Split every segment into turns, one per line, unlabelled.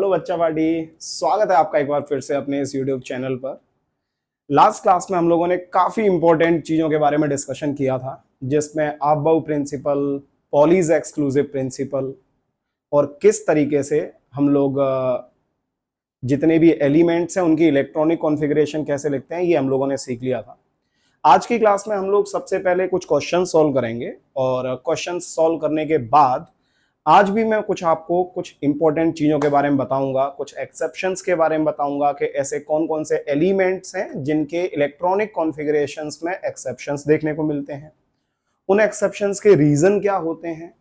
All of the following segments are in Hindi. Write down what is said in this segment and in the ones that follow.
हेलो बच्चा पार्टी। स्वागत है आपका एक बार फिर से अपने इस यूट्यूब चैनल पर। लास्ट क्लास में हम लोगों ने काफी इंपॉर्टेंट चीजों के बारे में डिस्कशन किया था, जिसमें Aufbau principle, Pauli's exclusive principle और किस तरीके से हम लोग जितने भी एलिमेंट्स हैं उनकी इलेक्ट्रॉनिक कॉन्फ़िगरेशन कैसे लिखते हैं, ये हम लोगों ने सीख लिया था। आज की क्लास में हम लोग सबसे पहले कुछ क्वेश्चन सॉल्व करेंगे और क्वेश्चन सॉल्व करने के बाद आज भी मैं आपको कुछ इंपॉर्टेंट चीजों के बारे में बताऊंगा, कुछ एक्सेप्शंस के बारे में बताऊंगा कि ऐसे कौन कौन से एलिमेंट्स हैं जिनके इलेक्ट्रॉनिक कॉन्फ़िगरेशंस में एक्सेप्शंस देखने को मिलते हैं, उन एक्सेप्शंस के रीजन क्या होते हैं,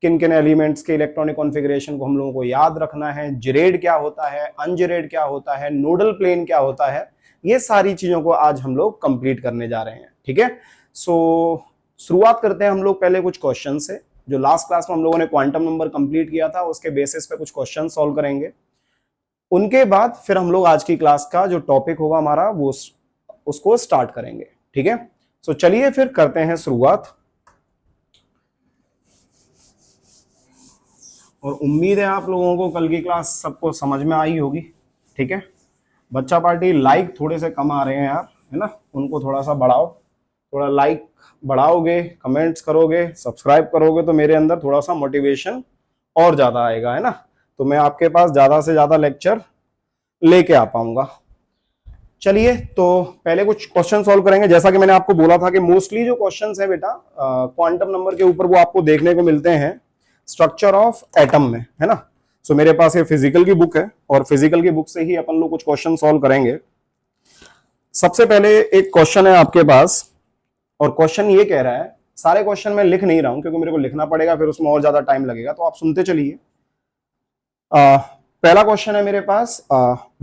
किन किन एलिमेंट्स के इलेक्ट्रॉनिक कॉन्फ़िगरेशन को हम लोगों को याद रखना है, जिरेड क्या होता है, अनजिरेड क्या होता है, नोडल प्लेन क्या होता है, ये सारी चीजों को आज हम लोग कंप्लीट करने जा रहे हैं। ठीक है, सो शुरुआत करते हैं हम लोग पहले कुछ क्वेश्चन से। जो लास्ट क्लास में हम लोगों ने क्वांटम नंबर कंप्लीट किया था, उसके बेसिस पे कुछ क्वेश्चन सॉल्व करेंगे। उनके बाद फिर हम लोग आज की क्लास का जो टॉपिक होगा हमारा वो उसको स्टार्ट करेंगे। ठीक है, सो चलिए फिर करते हैं शुरुआत। और उम्मीद है आप लोगों को कल की क्लास सबको समझ में आई होगी। ठीक है, बच्चा पार्टी लाइक थोड़े से कम आ रहे हैं यार, है ना, उनको थोड़ा सा बढ़ाओ। थोड़ा लाइक बढ़ाओगे, कमेंट्स करोगे, सब्सक्राइब करोगे तो मेरे अंदर थोड़ा सा मोटिवेशन और ज्यादा आएगा, है ना, तो मैं आपके पास ज्यादा से ज्यादा लेक्चर लेके आ पाऊंगा। चलिए तो पहले कुछ क्वेश्चन सॉल्व करेंगे। जैसा कि मैंने आपको बोला था कि मोस्टली जो क्वेश्चंस है बेटा क्वांटम नंबर के ऊपर वो आपको देखने को मिलते हैं स्ट्रक्चर ऑफ एटम में, है ना। सो मेरे पास ये फिजिकल की बुक है और फिजिकल की बुक से ही अपन लोग कुछ क्वेश्चन सॉल्व करेंगे। सबसे पहले एक क्वेश्चन है आपके पास और क्वेश्चन ये कह रहा है, सारे क्वेश्चन मैं लिख नहीं रहा हूं क्योंकि मेरे को लिखना पड़ेगा, फिर उसमें और ज्यादा टाइम लगेगा, तो आप सुनते चलिए। पहला क्वेश्चन है मेरे पास,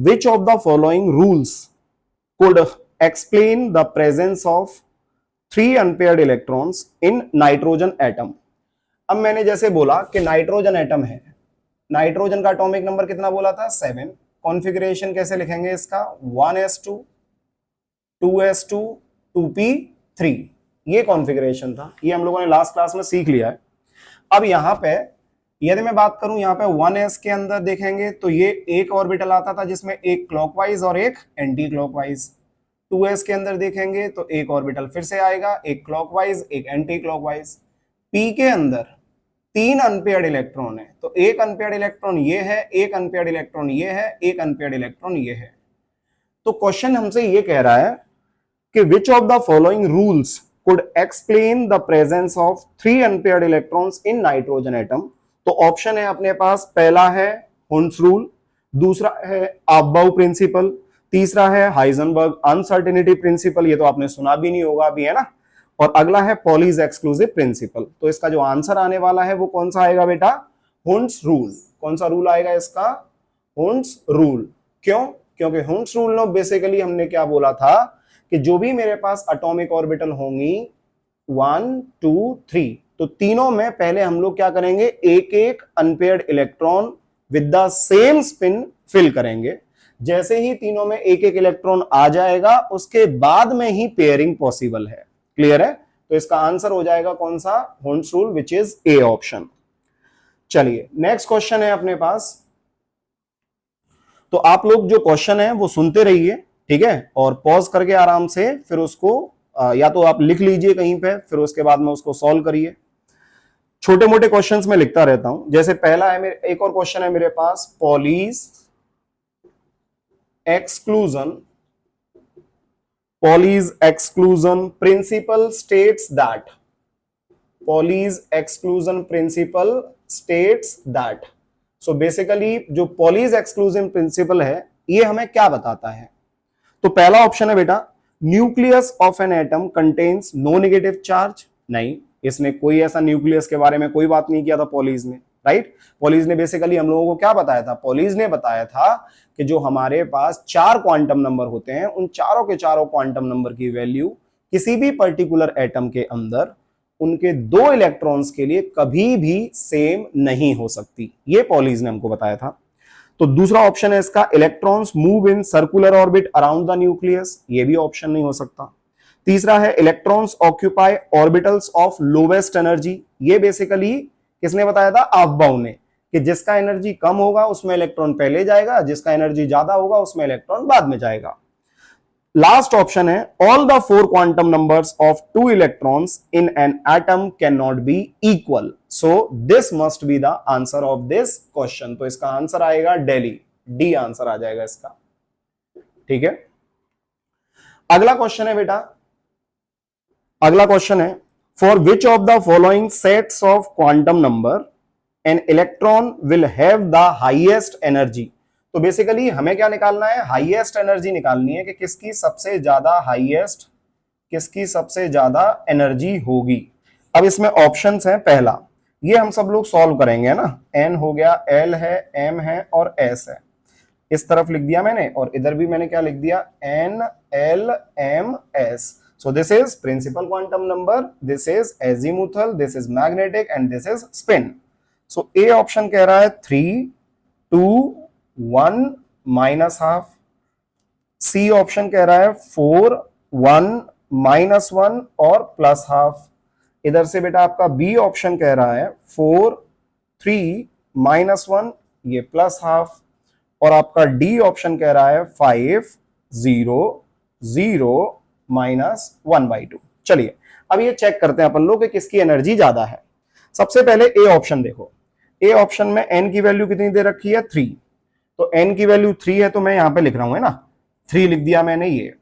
which of the following rules could explain the presence of 3 unpaired electrons in nitrogen atom. अब मैंने जैसे बोला कि नाइट्रोजन एटम है, नाइट्रोजन का एटॉमिक नंबर कितना बोला था, 7। कॉन्फ़िगरेशन कैसे लिखेंगे इसका, 1s2 2s2 2p3, ये कॉन्फ़िगरेशन था। ये हम लोगों ने लास्ट क्लास में सीख लिया है। अब यहां पे यदि मैं बात करूं, यहां पे 1s के अंदर देखेंगे तो ये एक ऑर्बिटल आता था जिसमें एक क्लॉकवाइज और एक एंटी क्लॉकवाइज। 2s के अंदर देखेंगे तो एक ऑर्बिटल फिर से आएगा, एक क्लॉकवाइज एक एंटी क्लॉकवाइज। p के अंदर 3 अनपेयर्ड इलेक्ट्रॉन है, तो एक अनपेयर्ड इलेक्ट्रॉन ये है, एक अनपेयर्ड इलेक्ट्रॉन ये है, एक अनपेयर्ड इलेक्ट्रॉन ये है। तो क्वेश्चन हमसे ये कह रहा है कि which of the following rules could explain the presence of 3 unpaired electrons in nitrogen atom। तो ऑप्शन है अपने पास, पहला है हुंस रूल, दूसरा है अबव प्रिंसिपल, तीसरा है हाइजेनबर्ग अनसर्टेनिटी प्रिंसिपल, ये तो आपने सुना भी नहीं होगा अभी, है ना, और अगला है पॉलीज एक्सक्लूसिव प्रिंसिपल। तो इसका जो आंसर आने वाला है वो कौन सा आएगा बेटा, हुंस रूल। कौन सा रूल आएगा इसका, हुंस रूल। क्यों, क्योंकि हुंस रूल में बेसिकली हमने क्या बोला था कि जो भी मेरे पास एटॉमिक ऑर्बिटल होंगी 1 2 3, तो तीनों में पहले हम लोग क्या करेंगे, एक एक unpaired electron with the same spin fill करेंगे। जैसे ही तीनों में एक एक इलेक्ट्रॉन आ जाएगा उसके बाद में ही पेयरिंग पॉसिबल है। क्लियर है, तो इसका आंसर हो जाएगा कौन सा, हुंस rule, which is A option. चलिए नेक्स्ट क्वेश्चन है अपने पास। तो आप लोग जो क्वेश्चन है वो सुनते रहिए, ठीक है, और पॉज करके आराम से फिर उसको या तो आप लिख लीजिए कहीं पे, फिर उसके बाद में उसको सॉल्व करिए। छोटे मोटे क्वेश्चंस में लिखता रहता हूं। जैसे पहला है मेरे, एक और क्वेश्चन है मेरे पास, Pauli's exclusion, Pauli's exclusion principle states that, Pauli's exclusion principle states that. So basically जो पॉलीज एक्सक्लूजन प्रिंसिपल है ये हमें क्या बताता है। तो पहला ऑप्शन है बेटा, nucleus of an atom contains no negative charge. नहीं, इसने कोई ऐसा न्यूक्लियस के बारे में कोई बात नहीं किया था पॉलीज ने, राइट। पॉलीज ने बेसिकली हम लोगों को क्या बताया था, पॉलीज ने बताया था कि जो हमारे पास 4 क्वांटम नंबर होते हैं उन चारों के चारों क्वांटम नंबर की वैल्यू किसी भी पर्टिकुलर एटम के अंदर उनके 2 इलेक्ट्रॉन्स के लिए कभी भी सेम नहीं हो सकती, ये पॉलीज ने हमको बताया था। तो दूसरा ऑप्शन है इसका, electrons move in circular orbit around the nucleus, ये भी ऑप्शन नहीं हो सकता। तीसरा है electrons occupy orbitals of lowest energy, ये बेसिकली किसने बताया था, अफबाउ ने, कि जिसका एनर्जी कम होगा उसमें इलेक्ट्रॉन पहले जाएगा, जिसका एनर्जी ज्यादा होगा उसमें इलेक्ट्रॉन बाद में जाएगा। लास्ट ऑप्शन है all the four quantum numbers of two electrons in an atom can not be equal, so this must be the answer of this question. तो इसका आंसर आएगा दिल्ली, डी आंसर आ जाएगा इसका। ठीक है, अगला क्वेश्चन है बेटा, अगला क्वेश्चन है for which of the following sets of quantum number an electron will have the highest energy. तो बेसिकली हमें क्या निकालना है, हाईएस्ट एनर्जी निकालनी है कि किसकी सबसे ज्यादा हाईएस्ट, किसकी सबसे ज्यादा एनर्जी होगी। अब इसमें ऑप्शंस हैं, पहला ये हम सब लोग सॉल्व करेंगे है ना, एन हो गया, एल है, एम है और एस है, इस तरफ लिख दिया मैंने और इधर भी मैंने क्या लिख दिया, N L M S. So this is principal quantum number, this is azimuthal, this is magnetic and this is spin. So A option कह रहा है 3 2 1 माइनस हाफ, सी ऑप्शन कह रहा है 4 1 माइनस 1 और प्लस हाफ। इधर से बेटा आपका बी ऑप्शन कह रहा है 4 3 माइनस 1 ये प्लस हाफ, और आपका डी ऑप्शन कह रहा है 5 0 0 माइनस 1/2। चलिए अब ये चेक करते हैं अपन लोग कि किसकी एनर्जी ज्यादा है। सबसे पहले ए ऑप्शन देखो, ए ऑप्शन में एन की वैल्यू कितनी दे रखी है, 3, तो एन की वैल्यू 3 है तो मैं यहां पे लिख रहा हूं है ना, 3 लिख दिया मैंने। ये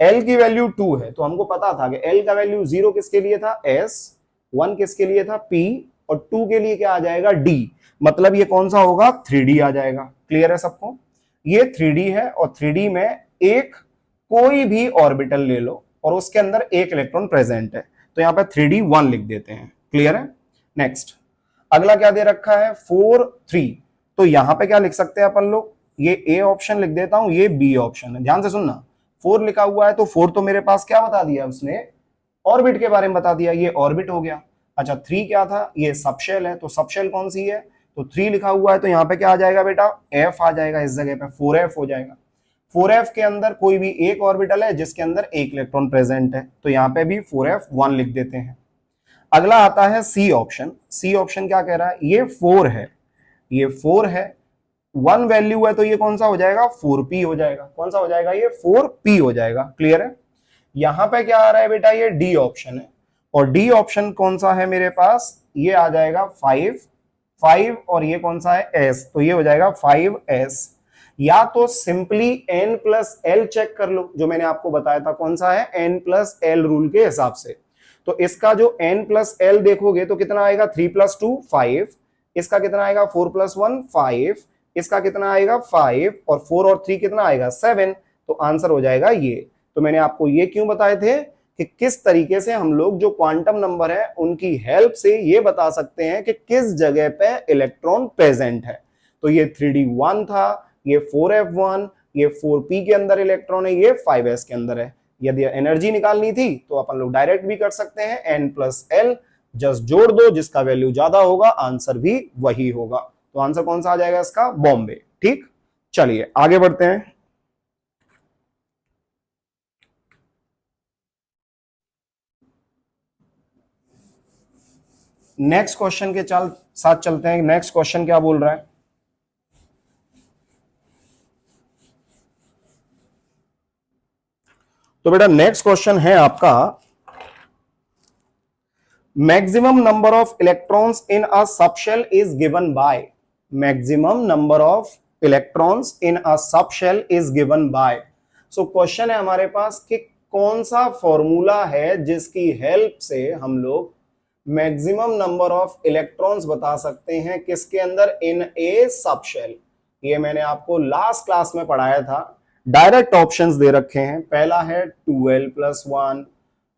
एल की वैल्यू 2 है तो हमको पता था कि एल का वैल्यू 0 किसके लिए था, एस, 1 किसके लिए था, पी, और 2 के लिए क्या आ जाएगा, डी, मतलब ये कौन सा होगा, 3D आ जाएगा। क्लियर है सबको, ये 3D है और 3D में एक कोई भी ऑर्बिटल ले लो और उसके अंदर एक इलेक्ट्रॉन प्रेजेंट है, तो यहां पर 3D 1 लिख देते हैं। क्लियर है, नेक्स्ट अगला क्या दे रखा है 4 3, तो यहां पे क्या लिख सकते हैं अपन लोग, ये ए ऑप्शन लिख देता हूं, ये बी ऑप्शन है। ध्यान से सुनना, 4 लिखा हुआ है तो 4 तो मेरे पास क्या बता दिया उसने, ऑर्बिट के बारे में बता दिया, ये ऑर्बिट हो गया। अच्छा 3 क्या था, ये सबशेल है, तो सबशेल कौन सी है, तो 3 लिखा हुआ है तो यहां पे क्या आ जाएगा बेटा, एफ आ जाएगा, इस जगह पे 4f हो जाएगा। 4f के अंदर कोई भी एक ऑर्बिटल है जिसके अंदर एक इलेक्ट्रॉन प्रेजेंट है, तो यहां पे भी 4f 1 लिख देते हैं। अगला आता है सी ऑप्शन, सी ऑप्शन क्या कह रहा है, ये 4 है, ये 4 है, 1 वैल्यू है तो ये कौन सा हो जाएगा, 4p हो जाएगा। कौन सा हो जाएगा, ये 4p हो जाएगा। क्लियर है, यहां पे क्या आ रहा है बेटा, ये डी ऑप्शन है, और डी ऑप्शन कौन सा है मेरे पास, ये आ जाएगा 5 और ये कौन सा है, एस, तो ये हो जाएगा 5s। या तो सिंपली n प्लस एल चेक कर लो, जो मैंने आपको बताया था कौन सा है, n प्लस एल रूल के हिसाब से। तो इसका जो n प्लस एल देखोगे तो कितना आएगा, 3 प्लस 2 5, इसका कितना आएगा 4 प्लस 1 5, इसका कितना आएगा 5, और 4 और 3 कितना आएगा 7, तो आंसर हो जाएगा ये। तो मैंने आपको ये क्यों बताए थे कि किस तरीके से हम लोग जो क्वांटम नंबर है उनकी हेल्प से ये बता सकते हैं कि किस जगह पे इलेक्ट्रॉन प्रेजेंट है। तो ये 3D 1 था, ये 4f1, ये 4p के अंदर इलेक्ट्रॉन है, ये 5s के अंदर है। यदि एनर्जी निकालनी थी तो अपन लोग डायरेक्ट भी कर सकते हैं, n प्लस एल जस्ट जोड़ दो, जिसका वैल्यू ज्यादा होगा आंसर भी वही होगा। तो आंसर कौन सा आ जाएगा इसका, बॉम्बे। ठीक, चलिए आगे बढ़ते हैं। नेक्स्ट क्वेश्चन के साथ चलते हैं। नेक्स्ट क्वेश्चन क्या बोल रहा है, तो बेटा नेक्स्ट क्वेश्चन है आपका, maximum number of electrons in a subshell is given by, maximum number of electrons in a subshell is given by. So question है हमारे पास कि कौन सा फॉर्मूला है जिसकी हेल्प से हम लोग मैक्सिमम नंबर ऑफ इलेक्ट्रॉन्स बता सकते हैं किसके अंदर, इन ए सबशेल। ये मैंने आपको लास्ट क्लास में पढ़ाया था। डायरेक्ट ऑप्शंस दे रखे हैं, पहला है 2l प्लस 1,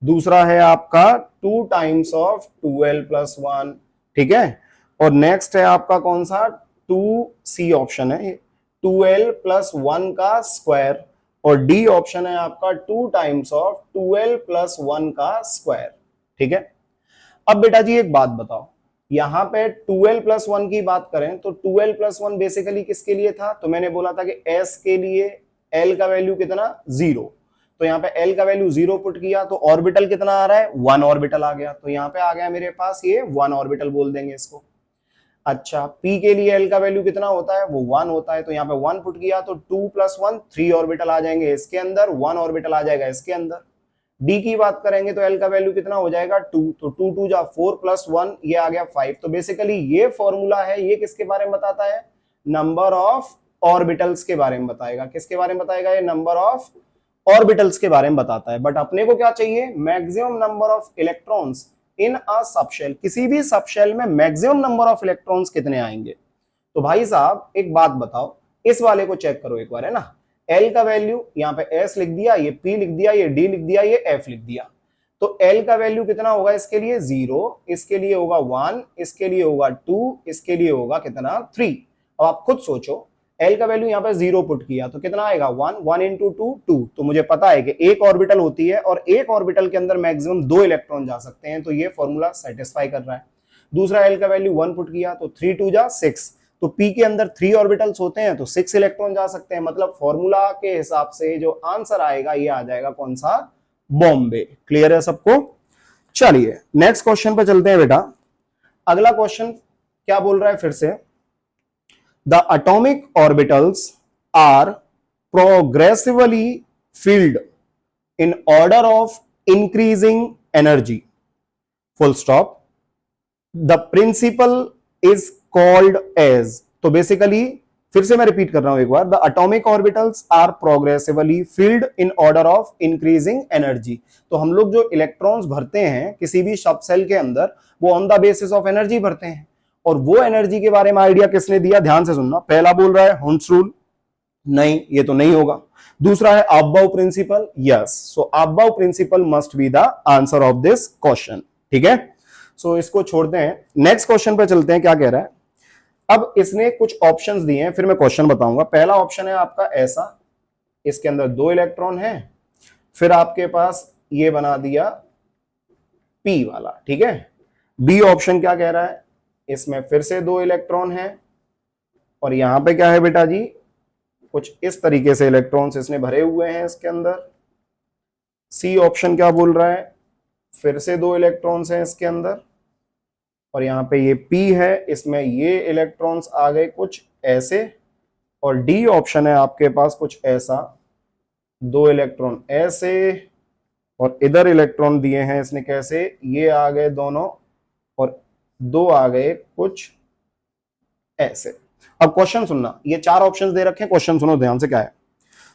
दूसरा है आपका 2 टाइम्स ऑफ 2l प्लस 1, ठीक है, और नेक्स्ट है आपका कौन सा, 2c ऑप्शन है 2l प्लस 1 का स्क्वायर, और डी ऑप्शन है आपका 2 टाइम्स ऑफ 2l प्लस 1 का स्क्वायर। ठीक है, अब बेटा जी एक बात बताओ, यहां पे 2l प्लस 1 की बात करें तो 2l प्लस 1 बेसिकली किसके लिए था, तो मैंने बोला था कि s के लिए l का वैल्यू कितना 0, तो यहाँ पे l का वैल्यू 0 पुट किया तो ऑर्बिटल कितना आ रहा है 1 ऑर्बिटल आ गया, तो यहाँ पे आ गया मेरे पास ये 1 ऑर्बिटल बोल देंगे इसको। अच्छा, p के लिए l का वैल्यू कितना होता है, वो 1 होता है, तो यहाँ पे 1 पुट किया तो 2 + 1 3 ऑर्बिटल आ जाएंगे इसके अंदर, 1 ऑर्बिटल आ जाएगा इसके अंदर। d की बात करेंगे तो l का वैल्यू कितना हो जाएगा 2, तो 2 2 जा 4 + 1 ये आ गया 5। तो बेसिकली ये फॉर्मूला है, ये किसके बारे में बताता है, नंबर ऑफ ऑर्बिटल्स के बारे में बताएगा। किसके बारे में बताएगा, ये नंबर ऑफ ऑर्बिटल्स के बारे में बताता है। बट अपने को क्या चाहिए, maximum number of electrons in a subshell. किसी भी सबशेल में मैक्सिमम नंबर ऑफ इलेक्ट्रॉन्स कितने आएंगे। तो भाई साहब एक बात बताओ, इस वाले को चेक करो एक बार, है ना। L का वैल्यू यहाँ पे S लिख दिया, ये P लिख दिया, ये D लिख दिया, ये F लिख दिया। तो L का वैल्यू कितना होगा, इसके लिए 0, इसके लिए होगा 1, इसके लिए होगा 2, इसके लिए होगा कितना 3। अब आप खुद सोचो, L का वैल्यू यहाँ पे 0 पुट किया तो कितना आएगा 1, 1 × 2 2। तो मुझे पता है कि एक ऑर्बिटल होती है और एक ऑर्बिटल के अंदर मैक्सिमम 2 इलेक्ट्रॉन जा सकते हैं, तो ये फॉर्मूला सेटिस्फाई कर रहा है। दूसरा L का वैल्यू 1 पुट किया तो 3 2 जा 6, तो P के अंदर 3 ऑर्बिटल्स होते हैं तो 6 इलेक्ट्रॉन जा सकते हैं। मतलब फॉर्मूला के हिसाब से जो आंसर आएगा ये आ जाएगा कौन सा, बॉम्बे। क्लियर है सबको। चलिए नेक्स्ट क्वेश्चन पे चलते हैं बेटा। अगला क्वेश्चन क्या बोल रहा है फिर से, the atomic orbitals are progressively filled in order of increasing energy, full stop, the principle is called as। तो बेसिकली फिर से मैं रिपीट कर रहा हूं एक बार, the atomic orbitals are progressively filled in order of increasing energy. तो हम लोग जो इलेक्ट्रॉन्स भरते हैं किसी भी सब सेल के अंदर, वो on the basis of energy भरते हैं। और वो एनर्जी के बारे में आइडिया किसने दिया, ध्यान से सुनना। पहला बोल रहा है हुंस रूल, नहीं ये तो नहीं होगा। दूसरा है Aufbau principle, yes, so Aufbau principle must be the answer of this question. ठीक है, सो इसको छोड़ते हैं, नेक्स्ट क्वेश्चन पे चलते हैं। क्या कह रहा है, अब इसने कुछ ऑप्शंस दिए हैं, फिर मैं क्वेश्चन बताऊंगा। पहला ऑप्शन है आपका ऐसा, इसके अंदर 2 इलेक्ट्रॉन है, फिर आपके पास ये बना दिया P वाला, ठीक है। बी ऑप्शन क्या कह रहा है, इसमें फिर से 2 इलेक्ट्रॉन है और यहां पे क्या है बेटा जी, कुछ इस तरीके से इलेक्ट्रॉन्स इसने भरे हुए हैं इसके अंदर। सी ऑप्शन क्या बोल रहा है, फिर से 2 इलेक्ट्रॉन्स हैं इसके अंदर और यहाँ पे ये P है, इसमें ये इलेक्ट्रॉन्स आ गए कुछ ऐसे। और डी ऑप्शन है आपके पास कुछ ऐसा, 2 इलेक्ट्रॉन ऐसे और इधर इलेक्ट्रॉन दिए हैं इसने कैसे, ये आ गए दोनों और 2 आ गए कुछ ऐसे। अब क्वेश्चन सुनना, ये 4 ऑप्शंस दे रखे हैं, क्वेश्चन सुनो ध्यान से। क्या है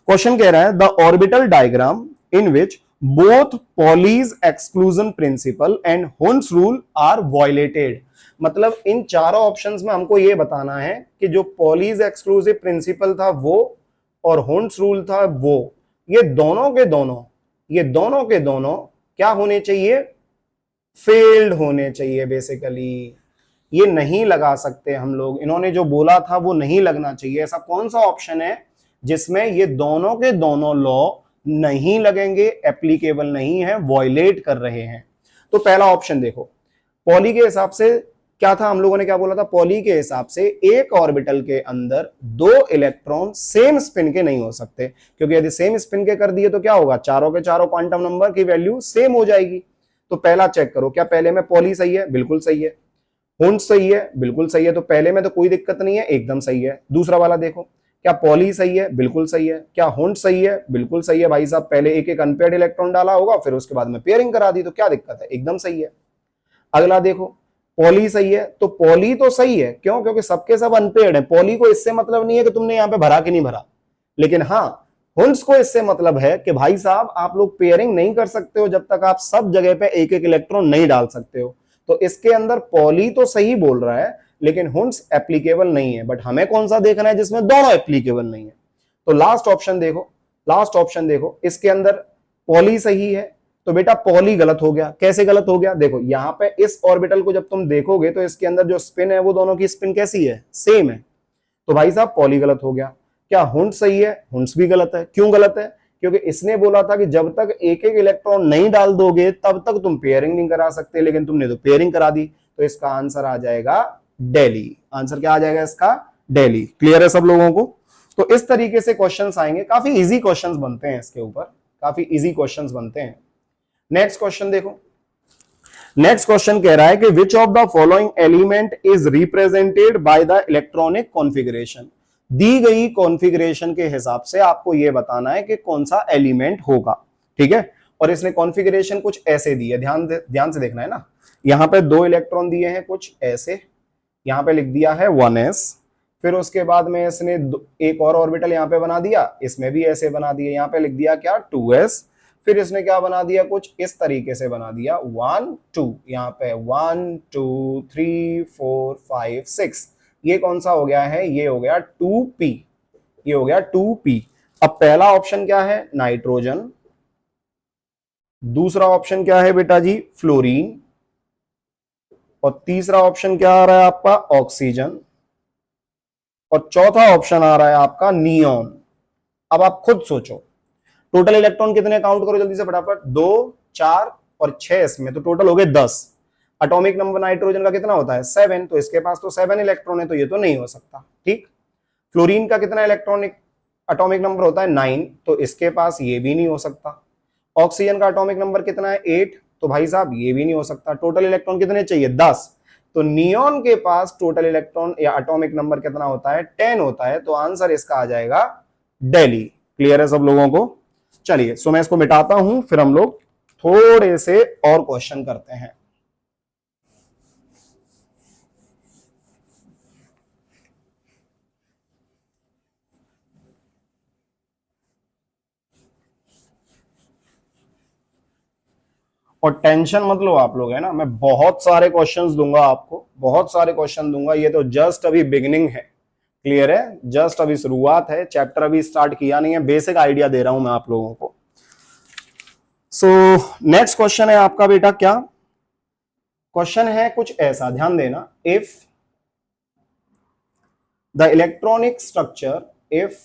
क्वेश्चन, कह रहा है the orbital diagram in which both Pauli's exclusion principle and Hund's rule are violated. मतलब इन चारों ऑप्शंस में हमको ये बताना है कि जो पॉलीज एक्सक्लूसिव प्रिंसिपल था वो और हुंस रूल था वो, ये दोनों के दोनों क्या होने चाहिए, फेल्ड होने चाहिए। बेसिकली ये नहीं लगा सकते हम लोग, इन्होंने जो बोला था वो नहीं लगना चाहिए। ऐसा कौन सा ऑप्शन है जिसमें ये दोनों के दोनों लॉ नहीं लगेंगे, एप्लीकेबल नहीं है, वॉयलेट कर रहे हैं। तो पहला ऑप्शन देखो, पॉली के हिसाब से क्या था, हम लोगों ने क्या बोला था, पॉली के हिसाब से एक ऑर्बिटल के अंदर 2 इलेक्ट्रॉन सेम स्पिन के नहीं हो सकते, क्योंकि यदि सेम स्पिन के कर दिए तो क्या होगा, चारों के चारों क्वांटम नंबर की वैल्यू सेम हो जाएगी। तो पहला चेक करो, क्या पहले में पॉली सही है, बिल्कुल सही है। हुंस सही है, बिल्कुल सही है, तो पहले में तो कोई दिक्कत नहीं है, एकदम सही है। दूसरा वाला देखो, क्या पॉली सही है, बिल्कुल सही है। क्या हुंस सही है, बिल्कुल सही है। भाई साहब पहले एक एक अनपेयर्ड इलेक्ट्रॉन डाला होगा, फिर उसके बाद में पेयरिंग करा दी, तो क्या दिक्कत है, एकदम सही है। अगला देखो, पॉली सही है, तो पॉली तो सही है, क्यों, क्योंकि सबके सब अनपेयर्ड है। पॉली को इससे मतलब नहीं है कि तुमने यहाँ पे भरा कि नहीं भरा, लेकिन हाँ हुंस को इससे मतलब है कि भाई साहब आप लोग पेयरिंग नहीं कर सकते हो जब तक आप सब जगह पे एक एक इलेक्ट्रॉन नहीं डाल सकते हो। तो इसके अंदर पॉली तो सही बोल रहा है, लेकिन हुंस एप्लीकेबल नहीं है। बट हमें कौन सा देखना है जिसमें दोनों एप्लीकेबल नहीं है। तो लास्ट ऑप्शन देखो, इसके अंदर पॉली सही है, तो बेटा पॉली गलत हो गया। कैसे गलत हो गया, देखो यहां पे इस ऑर्बिटल को जब तुम देखोगे तो इसके अंदर जो स्पिन है वो दोनों की स्पिन कैसी है, सेम है। तो भाई साहब पॉली गलत हो गया। क्या हुंस सही है, हुंस भी गलत है। क्यों गलत है, क्योंकि इसने बोला था कि जब तक एक एक इलेक्ट्रॉन नहीं डाल दोगे तब तक तुम पेयरिंग नहीं करा सकते, लेकिन तुमने तो पेयरिंग करा दी। तो इसका आंसर आ जाएगा दिल्ली। आंसर क्या आ जाएगा इसका, दिल्ली। क्लियर है सब लोगों को। तो इस तरीके से क्वेश्चंस आएंगे, काफी इजी क्वेश्चंस बनते हैं इसके ऊपर, काफी इजी क्वेश्चंस बनते हैं। नेक्स्ट क्वेश्चन देखो, नेक्स्ट क्वेश्चन कह रहा है कि which of the following element is represented by the electronic configuration. दी गई कॉन्फ़िगरेशन के हिसाब से आपको यह बताना है कि कौन सा एलिमेंट होगा, ठीक है। और इसने कॉन्फ़िगरेशन कुछ ऐसे दी है, ध्यान से देखना है ना। यहां पे 2 इलेक्ट्रॉन दिए हैं कुछ ऐसे, यहां पे लिख दिया है 1s, फिर उसके बाद में इसने एक और ऑर्बिटल यहां पे बना दिया, इसमें भी ऐसे बना दिया, यहां पे लिख दिया क्या 2s, फिर इसने क्या बना दिया कुछ इस तरीके से बना दिया 1 2, यहां पे 1 2 3 4 5 6, ये कौन सा हो गया है, ये हो गया 2p, ये हो गया 2p। अब पहला ऑप्शन क्या है, नाइट्रोजन, दूसरा ऑप्शन क्या है बेटा जी, फ्लोरीन, और तीसरा ऑप्शन क्या आ रहा है आपका, ऑक्सीजन, और चौथा ऑप्शन आ रहा है आपका नियॉन। अब आप खुद सोचो, टोटल इलेक्ट्रॉन कितने काउंट करो जल्दी से फटाफट, 2 4 और 6 इसमें, तो टोटल हो गए 10। एटॉमिक नंबर नाइट्रोजन का कितना होता है 7, तो इसके पास तो 7 इलेक्ट्रॉन है, तो ये तो नहीं हो सकता, ठीक। फ्लोरीन का कितना इलेक्ट्रॉनिक एटॉमिक नंबर होता है 9, तो इसके पास ये भी नहीं हो सकता। ऑक्सीजन का एटॉमिक नंबर कितना है 8, तो भाई साहब ये भी नहीं हो सकता। टोटल इलेक्ट्रॉन कितने चाहिए 10, तो नियॉन के पास टोटल इलेक्ट्रॉन या एटॉमिक नंबर कितना होता है 10 होता है, तो आंसर इसका आ जाएगा दिल्ली। क्लियर है सब लोगों को। चलिए सो मैं इसको मिटाता हूं, फिर हम लोग थोड़े से और क्वेश्चन करते हैं। और टेंशन मत लो आप लोग, है ना, मैं बहुत सारे क्वेश्चंस दूंगा आपको, बहुत सारे क्वेश्चन दूंगा, ये तो जस्ट अभी बिगिनिंग है। क्लियर है, जस्ट अभी शुरुआत है, चैप्टर अभी स्टार्ट किया नहीं है, बेसिक आइडिया दे रहा हूं मैं आप लोगों को। सो नेक्स्ट क्वेश्चन है आपका बेटा, क्या क्वेश्चन है कुछ ऐसा, ध्यान देना। If the electronic structure, if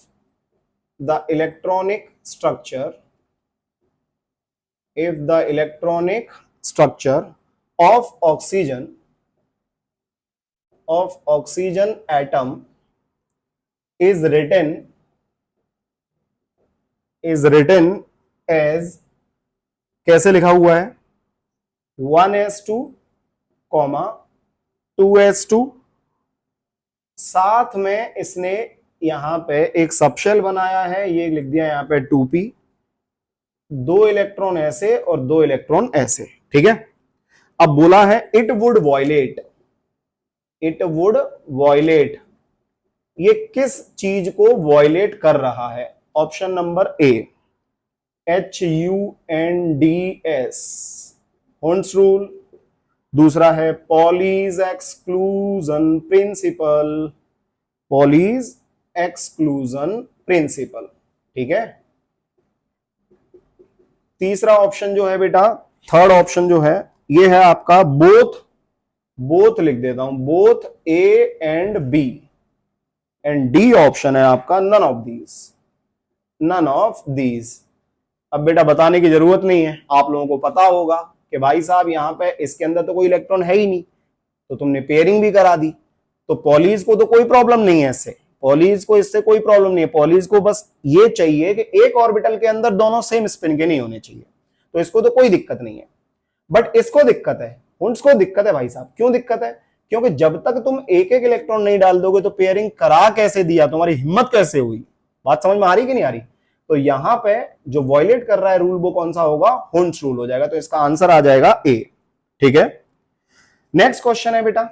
the electronic structure, if the electronic structure of oxygen atom is written as, कैसे लिखा हुआ है 1s2, 2s2, साथ में इसने यहां पे एक सबशेल बनाया है, ये लिख दिया यहां पे 2p, 2 इलेक्ट्रॉन ऐसे और 2 इलेक्ट्रॉन ऐसे, ठीक है। अब बोला है it would violate, it would violate, ये किस चीज को वॉयलेट कर रहा है, option number A HUNDS, Hund's rule, दूसरा है Pauli's exclusion principle, Pauli's exclusion principle, ठीक है। तीसरा ऑप्शन जो है बेटा, थर्ड ऑप्शन जो है, ये है आपका बोथ, बोथ लिख देता हूं, both A and B, and D option है आपका none of these, none of these. अब बेटा बताने की जरूरत नहीं है, आप लोगों को पता होगा कि भाई साहब यहां पे इसके अंदर तो कोई इलेक्ट्रॉन है ही नहीं, तो तुमने पेयरिंग भी करा दी, तो पॉलीज को तो कोई प्रॉब्लम नहीं है इससे, पॉलीज को इससे कोई प्रॉब्लम नहीं है, पॉलीज को बस ये चाहिए कि एक ऑर्बिटल के अंदर दोनों सेम स्पिन के नहीं होने चाहिए, तो इसको तो कोई दिक्कत नहीं है। बट इसको दिक्कत है, हुंड्स को दिक्कत है भाई साहब, क्यों दिक्कत है, क्योंकि जब तक तुम एक एक इलेक्ट्रॉन नहीं डाल दोगे तो पेयरिंग करा कैसे दिया, तुम्हारी हिम्मत कैसे हुई, बात समझ में आ रही कि नहीं आ रही। तो यहां पे जो वॉयलेट कर रहा है रूल वो कौन सा होगा, हुंड्स रूल हो जाएगा, तो इसका आंसर आ जाएगा ए, ठीक है। नेक्स्ट क्वेश्चन है बेटा,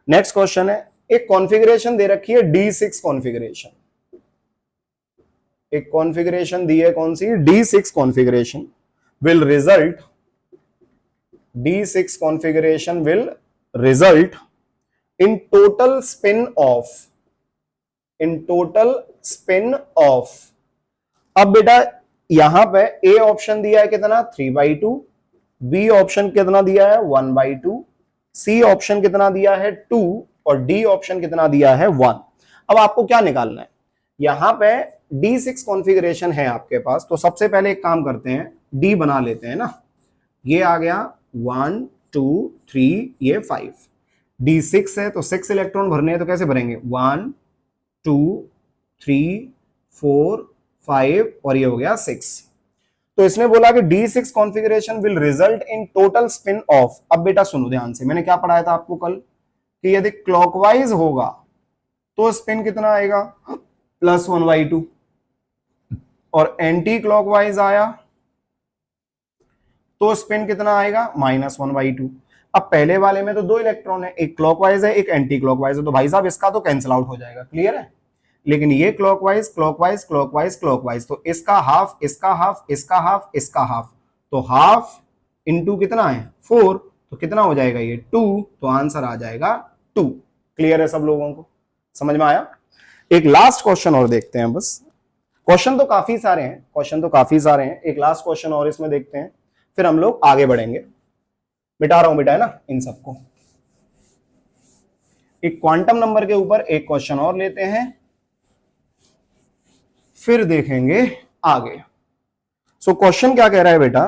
नेक्स्ट क्वेश्चन है, एक कॉन्फ़िगरेशन दे रखी है D6 कॉन्फ़िगरेशन, एक कॉन्फ़िगरेशन दी है कौन सी, D6 configuration will result, D6 configuration will result in total spin of, in total spin of। अब बेटा यहां पे ए ऑप्शन दिया है कितना 3/2, बी ऑप्शन कितना दिया है 1/2, सी ऑप्शन कितना दिया है 2, और डी ऑप्शन कितना दिया है 1। अब आपको क्या निकालना है, यहां पे D6 कॉन्फ़िगरेशन है आपके पास, तो सबसे पहले एक काम करते हैं, डी बना लेते हैं ना, ये आ गया 1 2 3, ये 5, D6 है तो 6 इलेक्ट्रॉन भरने हैं, तो कैसे भरेंगे 1 2 3 4 5, और ये हो गया 6। तो इसने बोला कि D6 configuration will result in total spin off. अब बेटा सुनो ध्यान से, मैंने क्या पढ़ाया था आपको कल कि यदि क्लॉकवाइज होगा तो स्पिन कितना आएगा, +1/2, और एंटी क्लॉकवाइज आया तो स्पिन कितना आएगा, -1/2। अब पहले वाले में तो 2 इलेक्ट्रॉन है, एक क्लॉकवाइज है एक एंटी क्लॉकवाइज है, तो भाई साहब इसका तो कैंसिल आउट हो जाएगा, क्लियर है। लेकिन ये क्लॉकवाइज क्लॉकवाइज क्लॉकवाइज क्लॉकवाइज, तो इसका हाफ इसका हाफ इसका हाफ इसका हाफ, तो हाफ इंटू कितना है 4, तो कितना हो जाएगा ये 2, तो आंसर आ जाएगा 2। क्लियर है सब लोगों को, समझ में आया। एक लास्ट क्वेश्चन और देखते हैं बस, क्वेश्चन तो काफी सारे हैं, क्वेश्चन तो काफी सारे हैं, एक लास्ट क्वेश्चन और इसमें देखते हैं, फिर हम लोग आगे बढ़ेंगे। मिटा रहा हूं बेटा है ना इन सबको। एक क्वांटम नंबर के ऊपर एक क्वेश्चन और लेते हैं, फिर देखेंगे आगे। सो क्वेश्चन क्या कह रहा है बेटा,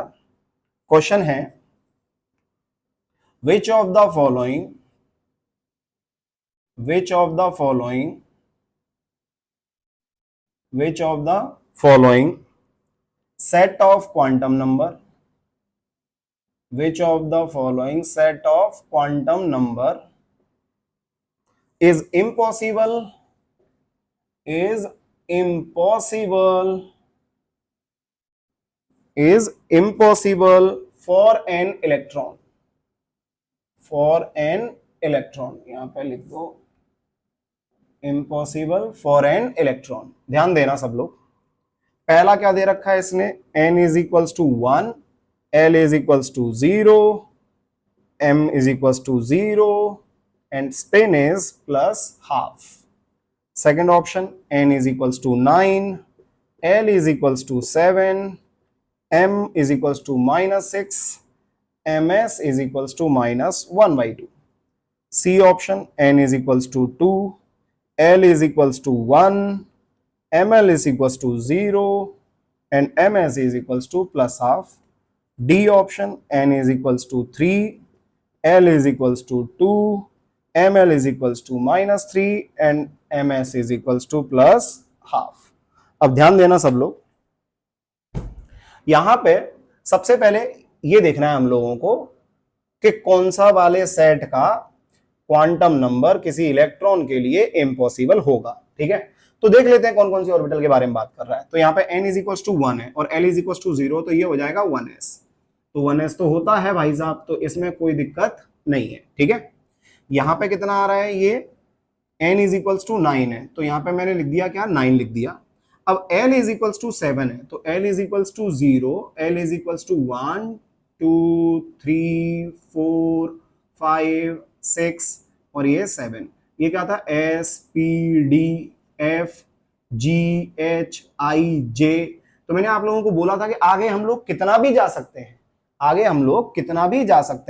क्वेश्चन है विच of the following set of quantum number is impossible for an electron, यहां पे लिख दो impossible for an electron। ध्यान देना सब लोग, पहला क्या दे रखा है इसने, n is equals to 1, L is equals to 0, M is equals to 0 and spin is plus half। Second option, n is equals to 9, L is equals to 7, M is equals to -6, MS is equals to -1/2। C option, n is equals to 2, L is equals to 1, ML is equals to 0 and MS is equals to plus half। D option, n is equals to 3, L is equals to 2, ML is equals to -3 and MS is equals to plus half। अब ध्यान देना सब लोग, यहां पे सबसे पहले ये देखना है हम लोगों को कि कौन सा वाले सेट का क्वांटम नंबर किसी इलेक्ट्रॉन के लिए इम्पॉसिबल होगा, ठीक है। तो देख लेते हैं कौन कौन सी ऑर्बिटल के बारे में बात कर रहा है। तो यहाँ पे n इज इक्वल्स टू 1 है और L इज इक्वल्स टू 0, तो ये हो जाएगा 1s। तो 1s तो होता है भाई साहब, तो इसमें कोई दिक्कत नहीं है, ठीक है। यहाँ पे कितना आ रहा है, ये n इज इक्वल्स टू 9 है, तो यहाँ पे मैंने लिख दिया क्या, 9 लिख दिया। अब L इज इक्वल्स टू 7 है, तो L is equals to 0, L is equals to 1 2 3 4 5 6 और ये 7। ये क्या था, S P D F G H I J। तो मैंने आप लोगों को बोला था कि आगे हम लोग कितना भी जा सकते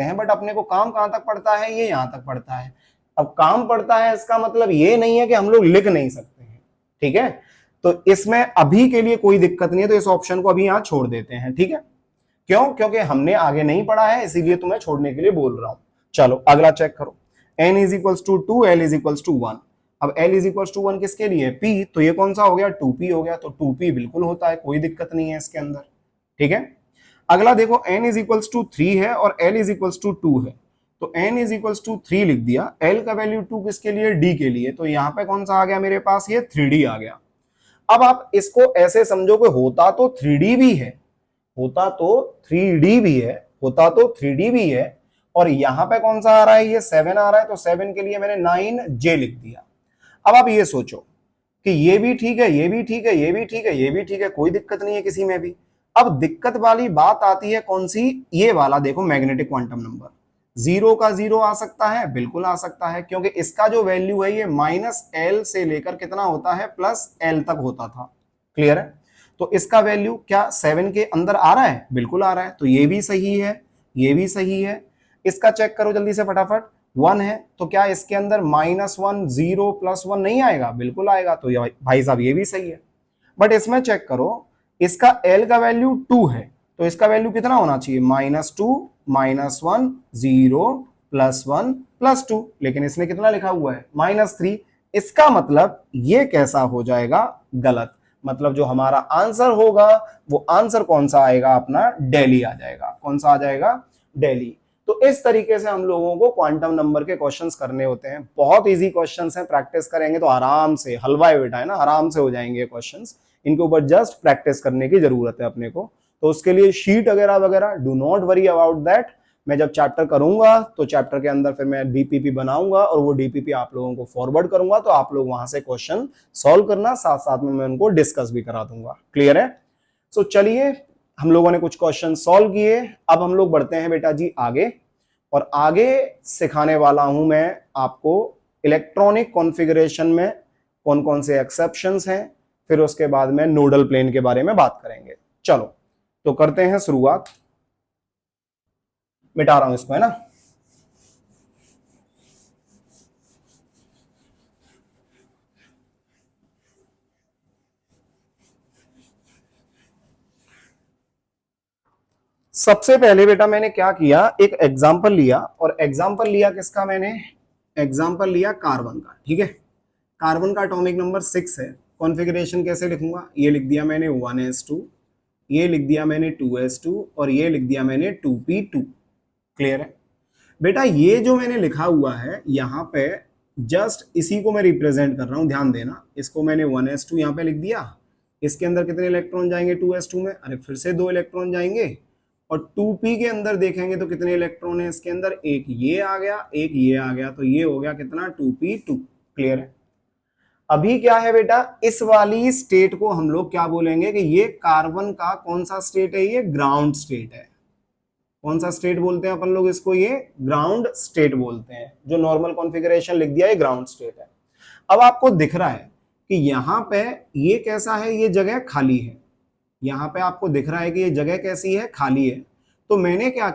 हैं, बट अपने को काम कहां तक पड़ता है, ये यहां तक पड़ता है। अब काम पड़ता है इसका मतलब ये नहीं है कि हम लोग लिख नहीं सकते हैं, ठीक है। तो इसमें अभी के लिए कोई दिक्कत नहीं है, तो इस ऑप्शन को अभी यहां छोड़ देते हैं, ठीक है। क्यों, क्योंकि हमने आगे नहीं पढ़ा है, इसीलिए तुम्हें छोड़ने के लिए बोल रहा हूं। चलो अगला चेक करो, n is equals to 2, L is equals to 1। अब L इज इक्वल्स टू 1 किसके लिए, P, तो ये कौन सा हो गया, 2P हो गया। तो 2P बिल्कुल होता है, कोई दिक्कत नहीं है इसके अंदर, ठीक है। अगला देखो, n इज इक्वल्स टू 3 है और L इज इक्वल्स टू 2 है, तो n इज इक्वल्स टू 3 लिख दिया, L का वैल्यू 2 किसके लिए, D के लिए। तो यहाँ पे कौन सा आ गया मेरे पास, ये 3D आ गया। अब आप इसको ऐसे समझो कि होता तो 3D भी है, और यहां पे कौन सा आ रहा है, ये 7 आ रहा है, तो 7 के लिए मैंने 9J लिख दिया। अब आप ये सोचो कि ये भी ठीक है, ये भी ठीक है, ये भी ठीक है, ये भी ठीक है, कोई दिक्कत नहीं है किसी में भी। अब दिक्कत वाली बात आती है कौन सी, ये वाला देखो, मैग्नेटिक क्वांटम नंबर। 0 का 0 आ सकता है, बिल्कुल आ सकता है, क्योंकि इसका जो वैल्यू है ये -L से लेकर कितना होता है, +L तक होता था, क्लियर है। तो इसका वैल्यू क्या 7 के अंदर आ रहा है, बिल्कुल आ रहा है, तो ये भी सही है, ये भी सही है। इसका चेक करो जल्दी से फटाफट, 1 है, तो क्या इसके अंदर -1 0 +1 नहीं आएगा, बिल्कुल आएगा, तो ये भाई साहब ये भी सही है। बट इसमें चेक करो, इसका L का वैल्यू 2 है, तो इसका वैल्यू कितना होना चाहिए, -2 -1 0 +1 +2, लेकिन इसने कितना लिखा हुआ है, -3। इसका मतलब ये कैसा हो जाएगा, गलत। मतलब जो हमारा आंसर होगा वो आंसर कौन सा आएगा, अपना दिल्ली आ जाएगा। कौन सा आ जाएगा, दिल्ली। तो इस तरीके से हम लोगों को क्वांटम नंबर के क्वेश्चंस करने होते हैं। बहुत इजी क्वेश्चंस हैं, प्रैक्टिस करेंगे तो आराम से, हलवाई बेटा है ना, आराम से हो जाएंगे क्वेश्चंस। इनके ऊपर जस्ट प्रैक्टिस करने की जरूरत है अपने को। तो उसके लिए शीट वगैरह वगैरह do not worry about that. मैं जब चैप्टर करूंगा तो चैप्टर के अंदर फिर मैं डीपीपी बनाऊंगा और वो डीपीपी आप लोगों को फॉरवर्ड करूंगा, तो आप लोग वहां से क्वेश्चन सॉल्व करना, साथ साथ में मैं उनको डिस्कस भी करा दूंगा। क्लियर है? सो चलिए, हम लोगों ने कुछ क्वेश्चन सॉल्व किए। अब हम लोग बढ़ते हैं बेटा जी आगे, और आगे सिखाने वाला हूं मैं आपको इलेक्ट्रॉनिक कॉन्फ़िगरेशन में कौन कौन से एक्सेप्शंस हैं, फिर उसके बाद में नोडल प्लेन के बारे में बात करेंगे। चलो तो करते हैं शुरुआत। मिटा रहा हूं इसको, है ना। सबसे पहले बेटा मैंने क्या किया, एक एग्जाम्पल लिया, और एग्जाम्पल लिया किसका मैंने, एग्जाम्पल लिया कार्बन का। ठीक है, कार्बन का एटॉमिक नंबर 6 है। कॉन्फ़िगरेशन कैसे लिखूंगा, ये लिख दिया मैंने 1s2, ये लिख दिया मैंने 2s2, और ये लिख दिया मैंने 2p2। क्लियर है बेटा? ये जो मैंने लिखा हुआ है यहाँ पे, जस्ट इसी को मैं रिप्रेजेंट कर रहा हूं, ध्यान देना। इसको मैंने 1s2 यहाँ पे लिख दिया। इसके अंदर कितने इलेक्ट्रॉन जाएंगे 2s2 में, अरे फिर से 2 इलेक्ट्रॉन जाएंगे। और 2p के अंदर देखेंगे तो कितने इलेक्ट्रॉन है इसके अंदर, एक ये आ गया, एक ये आ गया, तो ये हो गया कितना, 2p2। क्लियर है? अभी क्या है बेटा, इस वाली स्टेट को हम लोग क्या बोलेंगे कि ये कार्बन का कौन सा स्टेट है, ये ग्राउंड स्टेट है। कौन सा स्टेट बोलते हैं अपन लोग इसको, ये ग्राउंड स्टेट बोलते हैं। जो नॉर्मल कॉन्फ़िगरेशन लिख दिया ये ग्राउंड स्टेट है। अब आपको दिख रहा है कि यहां पे ये कैसा है, ये जगह खाली है। यहां पे आपको दिख रहा है कि ये जगह कैसी है, खाली है। तो मैंने क्या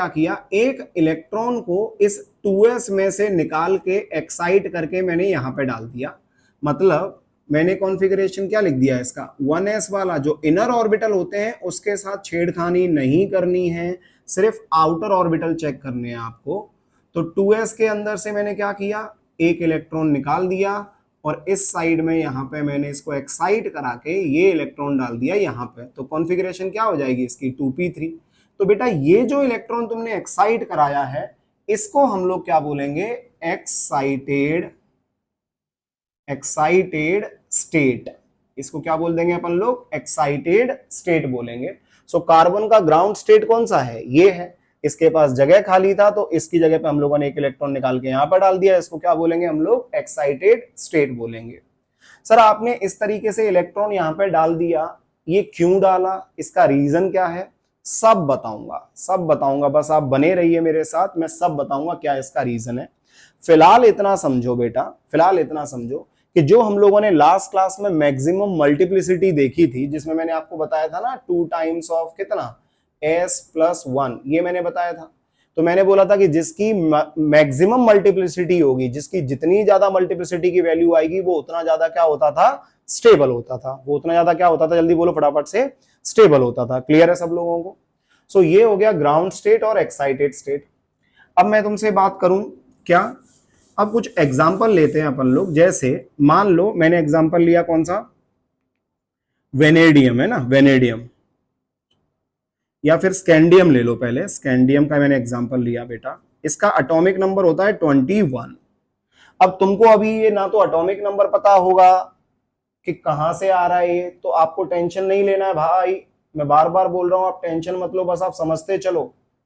किया, एक इलेक्ट्रॉन को इस 2s में से निकाल के एक्साइट करके मैंने यहां पे डाल दिया। मतलब मैंने कॉन्फ़िगरेशन क्या लिख दिया इसका, 1s वाला जो इनर ऑर्बिटल होते हैं उसके साथ छेड़खानी नहीं करनी है, सिर्फ आउटर ऑर्बिटल चेक करने हैं आपको। तो 2s के अंदर से मैंने क्या किया, एक इलेक्ट्रॉन निकाल दिया, और इस साइड में यहाँ पे मैंने इसको एक्साइट करा के ये इलेक्ट्रॉन डाल दिया यहाँ पे। तो कॉन्फ़िगरेशन क्या हो जाएगी इसकी, 2p3। तो बेटा ये जो इलेक्ट्रॉन तुमने एक्साइट कराया है इसको हम लोग क्या बोलेंगे, एक्साइटेड स्टेट। इसको क्या बोल देंगे अपन लोग, एक्साइटेड स्टेट बोलेंगे। सो कार्बन का ग्राउंड स्टेट कौन सा है, ये है। इसके पास जगह खाली था तो इसकी जगह पे हम लोगों ने एक इलेक्ट्रॉन निकाल के यहां पर डाल दिया। इसको क्या बोलेंगे हम लोग, एक्साइटेड स्टेट बोलेंगे। सर आपने इस तरीके से इलेक्ट्रॉन यहां पर डाल दिया, ये क्यों डाला, इसका रीजन क्या है, सब बताऊंगा। बस आप बने रहिए मेरे साथ, मैं सब बताऊंगा क्या इसका रीजन है। फिलहाल इतना समझो बेटा, फिलहाल इतना समझो कि जो हम लोगों ने लास्ट क्लास में मैक्सिमम मल्टीप्लिसिटी देखी थी, जिसमें मैंने आपको बताया था ना 2 टाइम्स ऑफ कितना, s+1, ये मैंने बताया था। तो मैंने बोला था कि जिसकी मैक्सिमम मल्टीप्लिसिटी होगी, जिसकी जितनी ज्यादा मल्टीप्लिसिटी की वैल्यू आएगी वो उतना ज्यादा क्या होता था, स्टेबल होता था। वो उतना ज्यादा क्या होता था, जल्दी बोलो फटाफट से, स्टेबल होता था। क्लियर है सब लोगों को? सो ये हो गया ग्राउंड स्टेट और एक्साइटेड स्टेट। अब मैं तुमसे बात करूं क्या, अब कुछ एग्जाम्पल लेते हैं अपन लोग। जैसे मान लो मैंने एग्जाम्पल लिया कौन सा, वेनेडियम है ना, वेनेडियम, या फिर स्कैंडियम ले लो। पहले स्कैंडियम का मैंने एग्जाम्पल लिया बेटा, इसका एटॉमिक नंबर होता है 21। अब तुमको अभी ये ना तो एटॉमिक नंबर पता होगा कि कहां से आ रहा है ये, तो आपको टेंशन नहीं लेना है भाई। मैं बार बार बोल रहा हूं, आप टेंशन मत लो, बस आप समझते चलो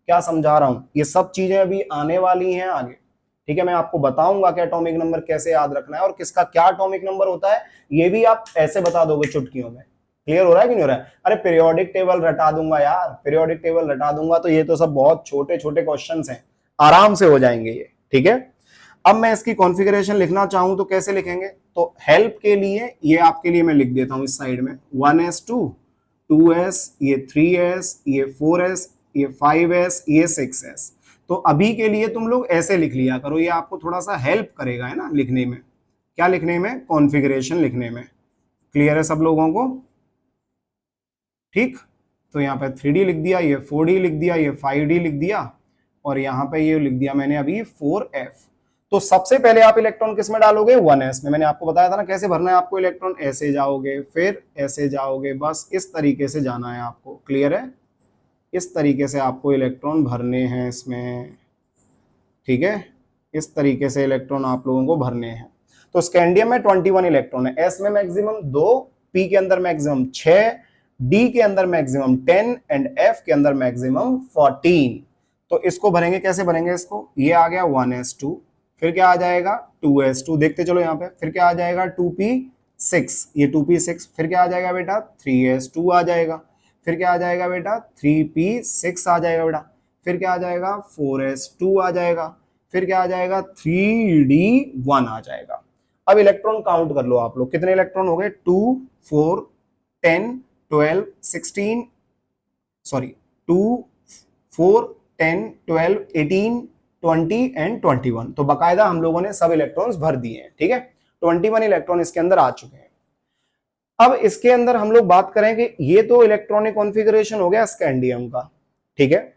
क्या समझा रहा हूं। ये सब चीजें अभी आने वाली हैं आगे। ठीक है, मैं आपको बताऊंगा कि एटॉमिक नंबर कैसे याद रखना है और किसका क्या एटॉमिक नंबर होता है, ये भी आप ऐसे बता दोगे चुटकियों में। क्लियर हो रहा है कि नहीं हो रहा है? अरे पीरियोडिक टेबल रटा दूंगा यार, पीरियोडिक टेबल रटा दूंगा, तो ये तो सब बहुत छोटे छोटे क्वेश्चंस हैं, आराम से हो जाएंगे ये। ठीक है, अब मैं इसकी कॉन्फ़िगरेशन लिखना चाहूं तो कैसे लिखेंगे, तो हेल्प के लिए ये आपके लिए मैं लिख देता हूं इस साइड में 1s2, 2s, ये 3s, ये 4s, ये 5s, ये 6s। तो अभी के लिए तुम लोग ऐसे लिख लिया करो, ये आपको थोड़ा सा हेल्प करेगा, है ना, लिखने में। क्या लिखने में, कॉन्फ़िगरेशन लिखने में। क्लियर है सब लोगों को? ठीक, तो यहाँ पे 3D लिख दिया, ये 4D लिख दिया, ये 5D लिख दिया, और यहाँ पे ये लिख दिया मैंने अभी 4F। तो सबसे पहले आप इलेक्ट्रॉन किस में डालोगे, 1s में। मैंने आपको बताया था ना कैसे भरना है आपको इलेक्ट्रॉन, ऐसे जाओगे फिर ऐसे जाओगे, बस इस तरीके से जाना है आपको। क्लियर है? इस तरीके से आपको इलेक्ट्रॉन भरने हैं इसमें, ठीक है? इस तरीके से इलेक्ट्रॉन आप लोगों को भरने हैं। तो स्कैंडियम में 21 इलेक्ट्रॉन है, एस में मैक्सिमम 2, पी के अंदर मैक्सिमम 6, डी के अंदर मैक्सिमम 10 एंड एफ के अंदर मैक्सिमम 14। तो इसको भरेंगे, कैसे भरेंगे इसको? ये आ गया 1s2, फिर क्या आ जाएगा 2s2, देखते चलो यहाँ पे, फिर क्या आ जाएगा 2p6, ये 2p6, फिर क्या आ जाएगा बेटा 3s2 आ जाएगा, फिर क्या आ जाएगा बेटा 3p6 आ जाएगा बेटा, फिर क्या आ जाएगा 4s2 आ जाएगा, फिर क्या आ जाएगा 3d1 आ जाएगा। अब इलेक्ट्रॉन काउंट कर लो आप लोग, कितने इलेक्ट्रॉन हो गए? 2 4 10 12 16, सॉरी 2 4 10 12 18 20 एंड 21। तो बकायदा हम लोगों ने सब इलेक्ट्रॉन्स भर दिए हैं, ठीक है? 21 इलेक्ट्रॉन इसके अंदर आ चुके हैं। अब इसके अंदर हम लोग बात करें कि ये तो इलेक्ट्रॉनिक कॉन्फ़िगरेशन हो गया स्कैंडियम का, ठीक है?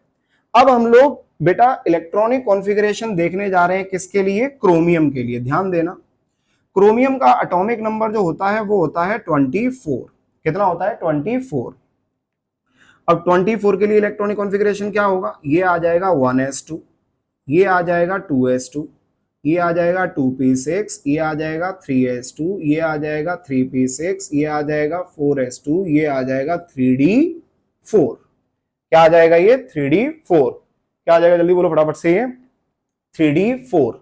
अब हम लोग बेटा इलेक्ट्रॉनिक कॉन्फ़िगरेशन देखने जा रहे हैं किसके लिए? क्रोमियम के लिए। ध्यान देना, क्रोमियम का एटॉमिक नंबर जो होता है वो होता है 24। कितना होता है? 24। अब 24 के लिए इलेक्ट्रॉनिक कॉन्फ़िगरेशन क्या होगा? ये आ जाएगा 1s2, ये आ जाएगा 2s2, ये आ जाएगा 2p6, ये आ जाएगा 3s2, ये आ जाएगा 3p6, ये आ जाएगा 4s2, ये आ जाएगा 3d4। क्या आ जाएगा ये? 3d4। क्या आ जाएगा? जल्दी बोलो फटाफट से, ये 3d4।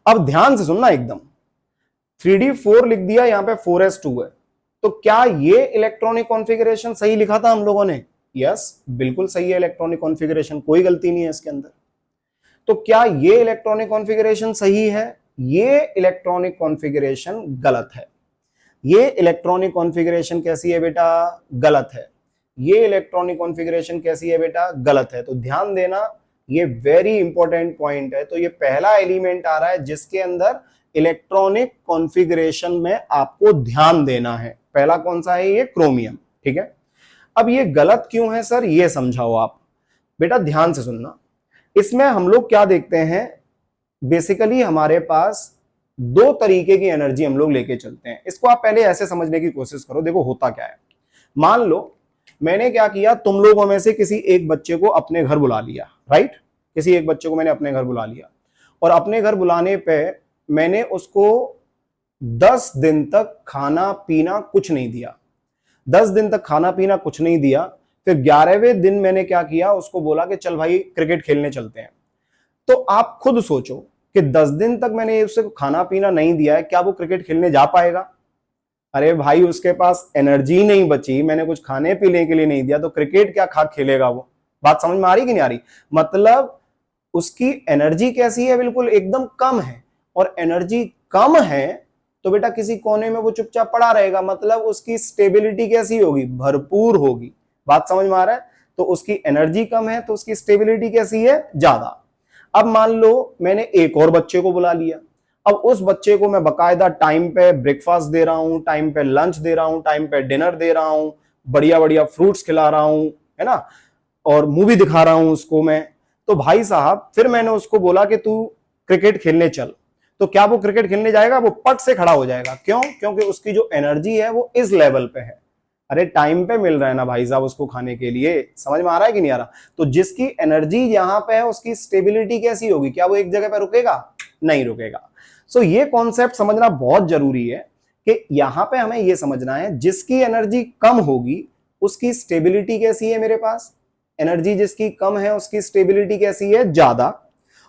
अब ध्यान से सुनना एकदम, 3d4 लिख दिया, यहां पे 4s2 है, तो क्या ये इलेक्ट्रॉनिक कॉन्फ़िगरेशन सही लिखा था हम लोगों ने? यस, बिल्कुल सही है इलेक्ट्रॉनिक कॉन्फ़िगरेशन, कोई गलती नहीं है इसके अंदर। तो क्या ये इलेक्ट्रॉनिक कॉन्फ़िगरेशन सही है? ये इलेक्ट्रॉनिक कॉन्फ़िगरेशन गलत है। ये इलेक्ट्रॉनिक कॉन्फ़िगरेशन कैसी है बेटा? गलत है। ये इलेक्ट्रॉनिक कॉन्फ़िगरेशन कैसी है बेटा? गलत है। तो ध्यान देना, ये वेरी इंपॉर्टेंट पॉइंट है। तो ये पहला एलिमेंट आ रहा है जिसके अंदर इलेक्ट्रॉनिक कॉन्फ़िगरेशन में आपको ध्यान देना है। पहला कौन सा है? ये क्रोमियम, ठीक है? अब ये गलत क्यों है सर, ये समझाओ आप। बेटा ध्यान से सुनना, इसमें हम लोग क्या देखते हैं, बेसिकली हमारे पास दो तरीके की एनर्जी हम लोग लेके चलते हैं। इसको आप पहले ऐसे समझने की कोशिश करो। देखो होता क्या है, मान लो मैंने क्या किया, तुम लोगों में से किसी एक बच्चे को अपने घर बुला लिया, राइट? किसी एक बच्चे को मैंने अपने घर बुला लिया, और अपने घर बुलाने पे मैंने उसको 10 दिन तक खाना पीना कुछ नहीं दिया। 10 दिन तक खाना पीना कुछ नहीं दिया, फिर 11वें दिन मैंने क्या किया, उसको बोला कि चल भाई क्रिकेट खेलने चलते हैं। तो आप खुद सोचो कि 10 दिन तक मैंने उससे खाना पीना नहीं दिया है, क्या वो क्रिकेट खेलने जा पाएगा? अरे भाई उसके पास एनर्जी नहीं बची, मैंने कुछ खाने पीने के लिए नहीं दिया, तो क्रिकेट क्या खा खेलेगा वो? बात समझ में आ रही कि नहीं आ रही? मतलब उसकी एनर्जी कैसी है? बिल्कुल एकदम कम है। और एनर्जी कम है तो बेटा किसी कोने में वो चुपचाप पड़ा रहेगा, मतलब उसकी स्टेबिलिटी कैसी होगी? भरपूर होगी। बात समझ में आ रहा है? तो उसकी एनर्जी कम है तो उसकी स्टेबिलिटी कैसी है? ज्यादा। अब मान लो मैंने एक और बच्चे को बुला लिया, अब उस बच्चे को मैं बकायदा टाइम पे ब्रेकफास्ट दे रहा हूं, टाइम पे लंच दे रहा हूं, टाइम पे डिनर दे रहा हूं, बढ़िया बढ़िया फ्रूट्स खिला रहा हूं, है ना, और मूवी दिखा रहा हूं उसको मैं। तो भाई साहब फिर मैंने उसको बोला कि तू क्रिकेट खेलने चल, तो क्या वो क्रिकेट खेलने जाएगा? वो पट से खड़ा हो जाएगा। क्यों? क्योंकि उसकी जो एनर्जी है वो इस लेवल पे है। अरे टाइम पे मिल रहा है ना भाई साहब उसको खाने के लिए। समझ में आ रहा है कि नहीं आ रहा? तो जिसकी एनर्जी यहां पे है उसकी स्टेबिलिटी कैसी होगी? क्या वो एक जगह पे रुकेगा? नहीं रुकेगा। सो ये कॉन्सेप्ट समझना बहुत जरूरी है कि यहां पे हमें ये समझना है जिसकी एनर्जी कम होगी उसकी स्टेबिलिटी कैसी है मेरे पास? एनर्जी जिसकी कम है उसकी स्टेबिलिटी कैसी है? ज्यादा।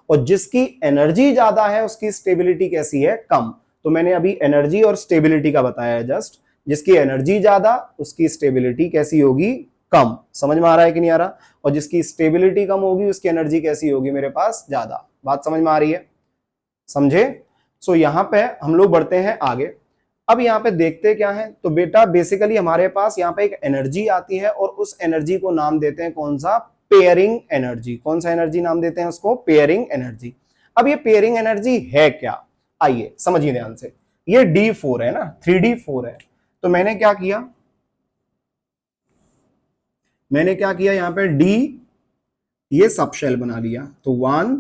और जिसकी एनर्जी ज्यादा है उसकी स्टेबिलिटी कैसी है? कम। तो मैंने अभी एनर्जी और स्टेबिलिटी का बताया है जस्ट। जिसकी एनर्जी ज्यादा उसकी स्टेबिलिटी कैसी होगी? कम। समझ में आ रहा है कि नहीं आ रहा? और जिसकी स्टेबिलिटी कम होगी उसकी एनर्जी कैसी होगी मेरे पास? ज्यादा। बात समझ में आ रही है? समझे? सो यहां पे हम लोग बढ़ते हैं आगे। अब यहाँ पे देखते क्या है, तो बेटा बेसिकली हमारे पास यहाँ पे एक एनर्जी आती है और उस एनर्जी को नाम देते हैं कौन सा? Pairing energy. कौन सा एनर्जी नाम देते हैं उसको? Pairing energy. अब ये पेयरिंग एनर्जी है क्या? आइए समझिए ध्यान से। ये D4 है ना, 3D4 है। तो मैंने क्या किया, यहाँ पे D ये सब शेल बना लिया। तो 1,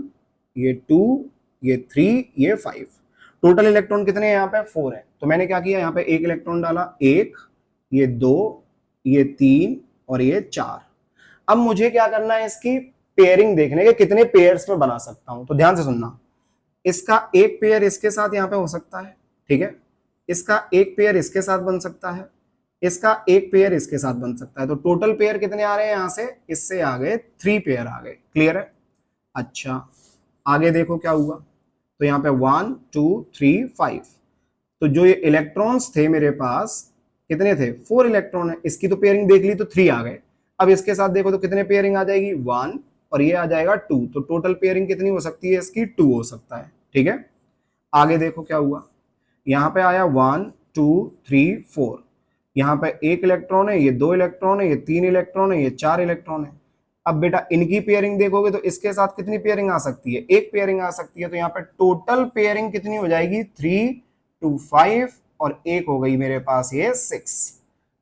ये 2, ये 3, ये 5। टोटल इलेक्ट्रॉन कितने हैं यहाँ पे? 4 है। तो मैंने क्या किया, यहाँ पे एक इलेक्ट्रॉन डाला, 1, ये 2, ये 3 और ये 4। अब मुझे क्या करना है, इसकी पेयरिंग देखने के कितने पेयर्स में बना सकता हूं। तो ध्यान से सुनना, इसका एक पेयर इसके साथ यहाँ पे हो सकता है, ठीक है, इसका एक पेयर इसके साथ बन सकता है, इसका एक पेयर इसके साथ बन सकता है। तो टोटल पेयर कितने आ रहे हैं, यहां से इससे आ गए 3 पेयर आ गए। क्लियर है? अच्छा, आगे देखो क्या हुआ। तो यहाँ पे 1 2 3 5, तो जो ये इलेक्ट्रॉन्स थे मेरे पास कितने थे? 4 इलेक्ट्रॉन है। इसकी तो पेयरिंग देख ली तो 3 आ गए। अब इसके साथ देखो तो कितने पेयरिंग आ जाएगी? 1 और ये आ जाएगा 2। तो टोटल पेयरिंग कितनी हो सकती है इसकी? 2 हो सकता है। ठीक है, आगे देखो क्या हुआ। यहाँ पे आया 1 2 3 4, यहाँ पे एक इलेक्ट्रॉन है, ये 2 इलेक्ट्रॉन है, ये 3 इलेक्ट्रॉन है, ये 4 इलेक्ट्रॉन है। अब बेटा इनकी पेयरिंग देखोगे तो इसके साथ कितनी पेयरिंग आ सकती है? एक पेयरिंग आ सकती है। तो यहाँ पे टोटल पेयरिंग कितनी हो जाएगी? 3 2 5 और एक हो गई मेरे पास ये 6।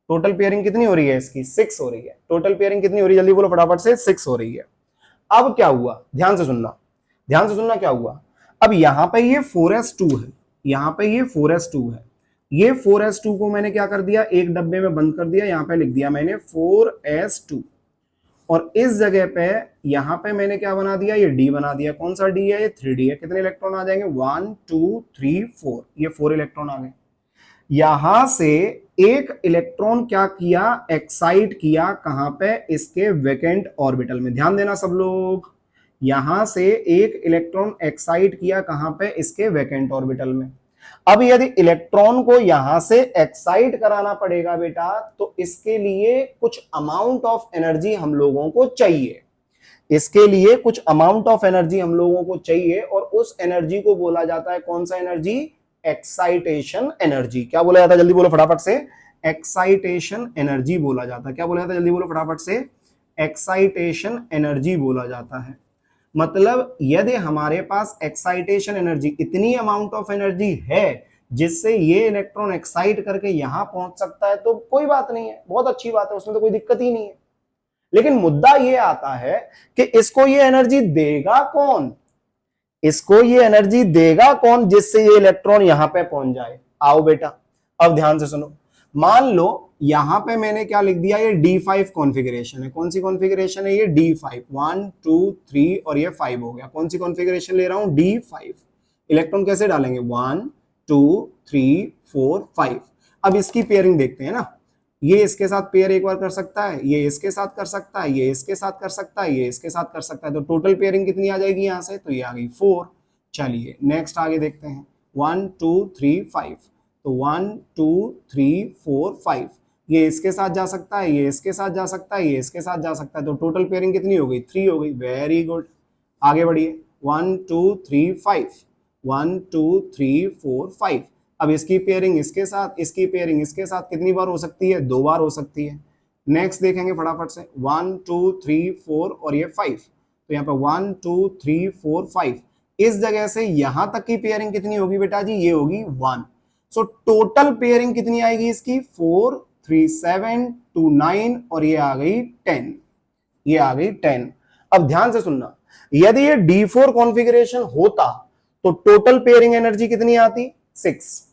टोटल पेयरिंग कितनी हो रही है इसकी? 6 हो रही है। टोटल पेयरिंग कितनी हो रही है? जल्दी बोलो फटाफट से। 6 हो रही है। अब क्या हुआ, ध्यान से सुनना, ध्यान से सुनना क्या हुआ। अब यहां पे ये 4s2 है, यहां पे ये 4s2 है। ये 4s2 को मैंने क्या कर दिया? एक डब्बे में बंद कर दिया। यहां पे लिख दिया मैंने 4s2 और इस जगह पे यहां पे मैंने क्या बना दिया? ये डी बना दिया। कौन सा डी है? ये 3d है। कितने इलेक्ट्रॉन आ जाएंगे? 1 2 3 4, ये 4 इलेक्ट्रॉन आ गए। यहां से एक इलेक्ट्रॉन क्या किया? एक्साइट किया। कहां पे? इसके वैकेंट ऑर्बिटल में। ध्यान देना सब लोग, यहां से एक इलेक्ट्रॉन एक्साइट किया। कहां पे? इसके वैकेंट ऑर्बिटल में। अब यदि इलेक्ट्रॉन को यहां से एक्साइट कराना पड़ेगा बेटा, तो इसके लिए कुछ अमाउंट ऑफ एनर्जी हम लोगों को चाहिए। इसके लिए कुछ अमाउंट ऑफ एनर्जी हम लोगों को चाहिए और उस एनर्जी को बोला जाता है कौन सा एनर्जी? Excitation energy. क्या बोला जाता है? जल्दी बोलो फटाफट से। एक्साइटेशन एनर्जी बोला जाता है। क्या बोला जाता है? जल्दी बोलो फटाफट से। एक्साइटेशन एनर्जी बोला जाता है। मतलब यदि हमारे पास एक्साइटेशन एनर्जी, इतनी अमाउंट ऑफ एनर्जी है जिससे ये इलेक्ट्रॉन एक्साइट करके यहां पहुंच सकता है, तो कोई बात नहीं है, बहुत अच्छी बात है, उसमें तो कोई दिक्कत ही नहीं है। लेकिन मुद्दा ये आता है कि इसको ये एनर्जी देगा कौन? इसको ये एनर्जी देगा कौन जिससे ये इलेक्ट्रॉन यहां पे पहुंच जाए? आओ बेटा, अब ध्यान से सुनो। मान लो यहां पे मैंने क्या लिख दिया? ये D5 कॉन्फ़िगरेशन है। कौन सी कॉन्फ़िगरेशन है ये? D5। 1 2 3 और ये 5 हो गया। कौन सी कॉन्फ़िगरेशन ले रहा हूं? D5। इलेक्ट्रॉन कैसे डालेंगे? 1 2 3 4 5। अब इसकी पेयरिंग देखते हैं ना। ये इसके साथ पेयर एक बार कर सकता है, ये इसके साथ कर सकता है, ये इसके साथ कर सकता है, ये इसके साथ कर सकता है। तो टोटल पेयरिंग कितनी आ जाएगी यहां से? तो ये आ गई 4। चलिए नेक्स्ट आगे देखते हैं। 1 2 3 5। तो 1 2 3 4 5, ये इसके साथ जा सकता है, ये इसके साथ जा सकता है, ये इसके साथ जा सकता है। तो टोटल पेयरिंग कितनी हो गई? 3 हो गई। वेरी गुड, आगे बढ़िए। 1 2 3 5, 1 2 3 4 5। अब इसकी पेयरिंग इसके साथ, इसकी पेयरिंग इसके साथ कितनी बार हो सकती है? 2 बार हो सकती है। नेक्स्ट देखेंगे फटाफट से। 1 2 3 4 और ये 5। तो यहाँ पे 1 2 3 4 5, इस जगह से यहां तक की पेयरिंग कितनी होगी बेटा जी? ये होगी 1। सो टोटल पेयरिंग कितनी आएगी इसकी? 4 3 7 2 9 और ये आ गई 10। ये आ गई 10। अब ध्यान से सुनना, यदि ये D4 कॉन्फ़िगरेशन होता तो टोटल पेयरिंग एनर्जी कितनी आती? 6।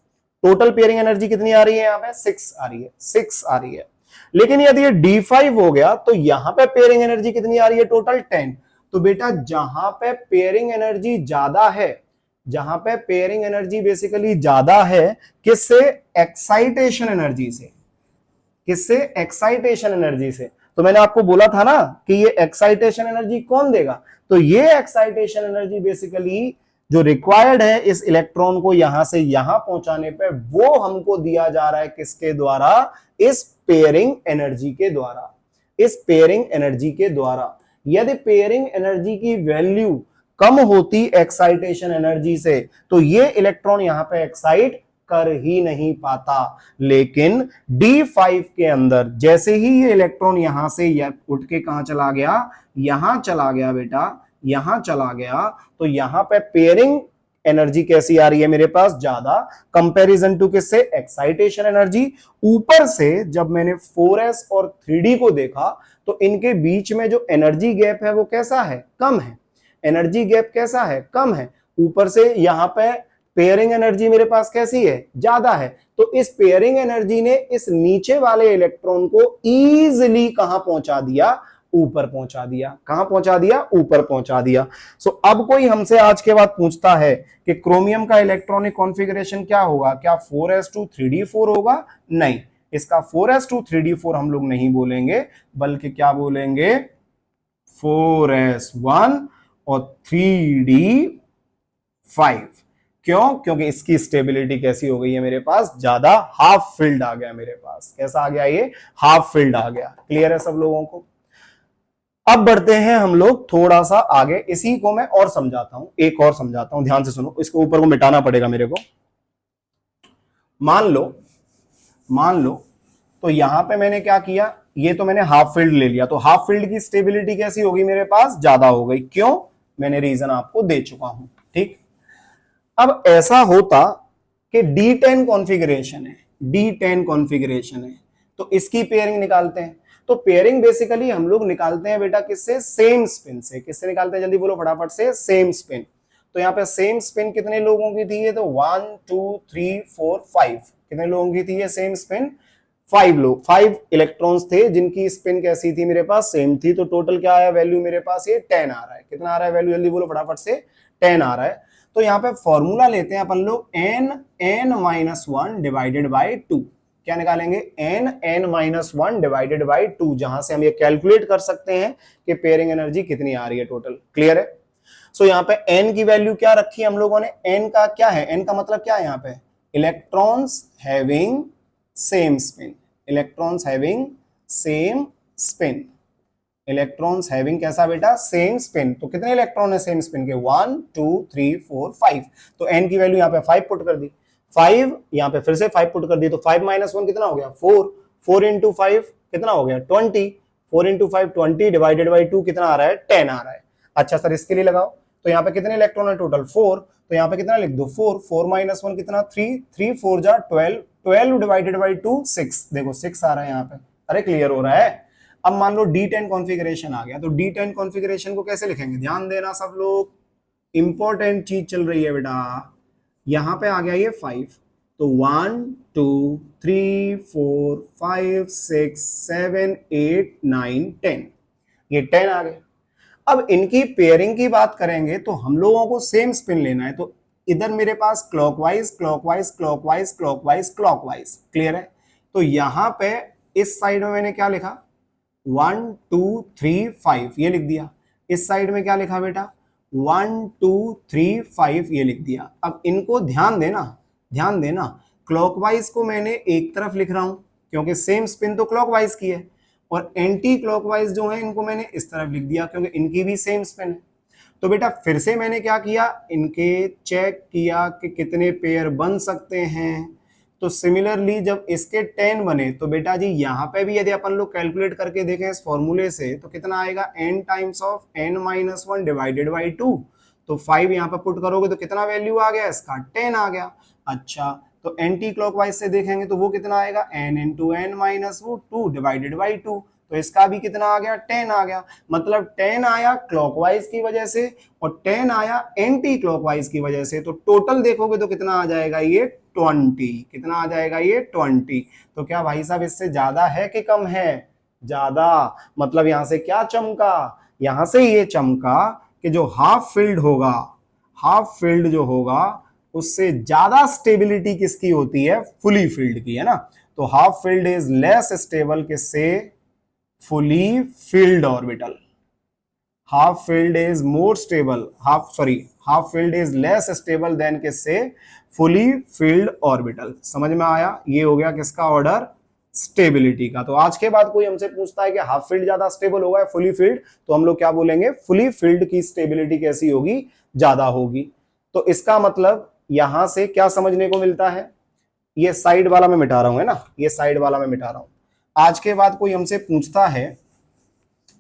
टोटल पेयरिंग एनर्जी कितनी आ रही है? यहां पे 6 आ रही है, 6 आ रही है। लेकिन यदि ये D5 हो गया तो यहां पे पेयरिंग एनर्जी कितनी आ रही है? टोटल 10। तो बेटा जहां पे पेयरिंग एनर्जी ज्यादा है, जहां पे पेयरिंग एनर्जी बेसिकली ज्यादा है, किससे? एक्साइटेशन एनर्जी से। किससे? एक्साइटेशन एनर्जी से। तो मैंने आपको बोला था ना कि ये एक्साइटेशन एनर्जी कौन देगा? तो ये एक्साइटेशन एनर्जी बेसिकली जो रिक्वायर्ड है इस इलेक्ट्रॉन को यहां से यहां पहुंचाने पे, वो हमको दिया जा रहा है किसके द्वारा? इस पेयरिंग एनर्जी के द्वारा। इस पेयरिंग एनर्जी के द्वारा। यदि पेयरिंग एनर्जी की वैल्यू कम होती एक्साइटेशन एनर्जी से, तो ये इलेक्ट्रॉन यहां पे एक्साइट कर ही नहीं पाता। लेकिन D5 के अंदर जैसे ही ये इलेक्ट्रॉन यहां से उठ के कहां चला गया? यहां चला गया बेटा, यहां चला गया। तो यहां पे पेयरिंग एनर्जी कैसी आ रही है मेरे पास? ज्यादा, कंपैरिजन टू किससे? Excitation energy. ऊपर से जब मैंने 4s और 3d को देखा तो इनके बीच में जो एनर्जी गैप है वो कैसा है? कम है। एनर्जी गैप कैसा है? कम है। ऊपर से यहां पे पेयरिंग एनर्जी मेरे पास कैसी है, ज्यादा है, तो इस पेयरिंग एनर्जी ने इस नीचे वाले इलेक्ट्रॉन को इजीली कहां पहुंचा दिया, ऊपर पहुंचा दिया। कहां पहुंचा दिया, ऊपर पहुंचा दिया। सो अब कोई हमसे आज के बाद पूछता है कि क्रोमियम का इलेक्ट्रॉनिक कॉन्फ़िगरेशन क्या होगा, क्या 4s2 3d4 होगा? नहीं, इसका 4s2 3d4 हम लोग नहीं बोलेंगे, बल्कि क्या बोलेंगे, 4s1 और 3d5। क्यों? क्योंकि इसकी स्टेबिलिटी कैसी हो गई है मेरे पास, ज्यादा हाफ फिल्ड आ गया मेरे पास। कैसा आ गया, ये हाफ फिल्ड आ गया। क्लियर है सब लोगों को? अब बढ़ते हैं हम लोग थोड़ा सा आगे, इसी को मैं और समझाता हूं, एक और समझाता हूं, ध्यान से सुनो, इसके ऊपर को मिटाना पड़ेगा मेरे को। मान लो तो यहां पे मैंने क्या किया, ये तो मैंने हाफ फील्ड ले लिया, तो हाफ फील्ड की स्टेबिलिटी कैसी होगी मेरे पास, ज्यादा हो गई। क्यों? मैंने रीजन आपको दे चुका हूं। ठीक, अब ऐसा होता कि D10 कॉन्फ़िगरेशन है, D10 कॉन्फ़िगरेशन है, तो इसकी पेयरिंग निकालते हैं। तो पेयरिंग बेसिकली हम लोग निकालते हैं बेटा किससे, सेम स्पिन से। किससे निकालते हैं, जल्दी बोलो फटाफट से, सेम स्पिन। तो यहाँ पे सेम स्पिन कितने लोगों की थी, ये तो 1 2 3 4 5, कितने लोगों की थी ये सेम स्पिन, 5 लोग, 5 इलेक्ट्रॉन्स थे जिनकी स्पिन कैसी थी मेरे पास, सेम थी। तो टोटल क्या आया वैल्यू मेरे पास, ये 10 आ रहा है। कितना आ रहा है वैल्यू, जल्दी बोलो फटाफट से, 10 आ रहा है। तो यहाँ पे फॉर्मूला लेते हैं अपन लोग, n-1 डिवाइडेड बाई 2। क्या निकालेंगे, n-1 डिवाइडेड बाई 2, जहां से हम ये कैलकुलेट कर सकते हैं कि पेयरिंग एनर्जी कितनी आ रही है टोटल। क्लियर है? सो यहाँ पे n की वैल्यू क्या रखी है हम लोगों ने, n का क्या है, n का मतलब क्या है यहाँ पे, electrons having same spin, electrons having same spin, electrons having कैसा बेटा, सेम स्पिन। तो कितने इलेक्ट्रॉन है सेम स्पिन के, 1 2 3 4 5। तो n की वैल्यू यहाँ पे 5 पुट कर दी, 5 यहाँ पे फिर से 5 पुट कर दी, तो 5 - 1 कितना हो गया, 4, 4 इंटू 5 कितना हो गया, 20, 4 इंटू 5 20 डिवाइडेड बाई 2 कितना आ रहा है, 10 आ रहा है। अच्छा सर इसके लिए लगाओ, तो यहाँ पे कितने इलेक्ट्रॉन है टोटल, 4, तो यहाँ पे कितना लिख दो, 4, 4 - 1 कितना, 3, 3 4 जा 12, 12 डिवाइडेड बाई 2 6, देखो 6 आ रहा है यहाँ पे। अरे क्लियर हो रहा है? अब मान लो D10 कॉन्फ़िगरेशन आ गया, तो D10 कॉन्फ़िगरेशन को कैसे लिखेंगे, ध्यान देना सब लोग, इंपॉर्टेंट चीज चल रही है बेटा। यहां पे आ गया ये 5, तो 1 2 3 4 5 6 7 8 9 10, ये 10 आ गए। अब इनकी पेयरिंग की बात करेंगे तो हम लोगों को सेम स्पिन लेना है, तो इधर मेरे पास clockwise clockwise clockwise clockwise clockwise. Clear है? तो यहां पे इस साइड में मैंने क्या लिखा, 1 2 3 5 ये लिख दिया। इस साइड में क्या लिखा बेटा, 1 2 3 5 ये लिख दिया। अब इनको ध्यान देना, ध्यान देना, क्लॉकवाइज को मैंने एक तरफ लिख रहा हूं क्योंकि सेम स्पिन तो क्लॉकवाइज की है, और एंटी क्लॉकवाइज जो है इनको मैंने इस तरफ लिख दिया क्योंकि इनकी भी सेम स्पिन है। तो बेटा फिर से मैंने क्या किया, इनके चेक किया कि कितने पेयर बन सकते हैं। तो सिमिलरली जब इसके 10 बने तो बेटा जी यहाँ पे भी यदि अपन लोग कैलकुलेट करके देखें इस फॉर्मूले से तो कितना आएगा, n times of n-1 divided by 2। तो 5 यहाँ पे पुट करोगे तो कितना वैल्यू आ गया इसका, 10 आ गया। अच्छा तो एंटी क्लॉकवाइज से देखेंगे तो वो कितना आएगा, n into n-2 divided by 2, तो इसका भी कितना आ गया, 10 आ गया। मतलब 10 आया क्लॉकवाइज की वजह से और 10 आया एंटी क्लॉकवाइज की वजह से, तो टोटल देखोगे तो कितना आ जाएगा ये 20। कितना आ जाएगा ये 20। तो क्या भाई साहब इससे ज्यादा है कि कम है, ज्यादा। मतलब यहां से क्या चमका, यहां से ये चमका कि जो हाफ फिल्ड होगा, हाफ फिल्ड जो होगा उससे ज्यादा स्टेबिलिटी किसकी होती है, फुली फिल्ड की, है ना। तो half filled is less stable किससे, fully filled orbital. Half filled is more stable, half filled is less stable than किससे, fully filled orbital। समझ में आया? ये हो गया किसका ऑर्डर, स्टेबिलिटी का। तो आज के बाद कोई हमसे पूछता है कि हाफ फील्ड ज्यादा स्टेबल होगा या फुली फील्ड, तो हम लोग क्या बोलेंगे, फुली फील्ड की स्टेबिलिटी कैसी होगी, ज्यादा होगी। तो इसका मतलब यहां से क्या समझने को मिलता है, ये साइड वाला मैं मिटा रहा हूं, है ना, ये साइड वाला मैं मिटा रहा हूं। आज के बाद कोई हमसे पूछता है,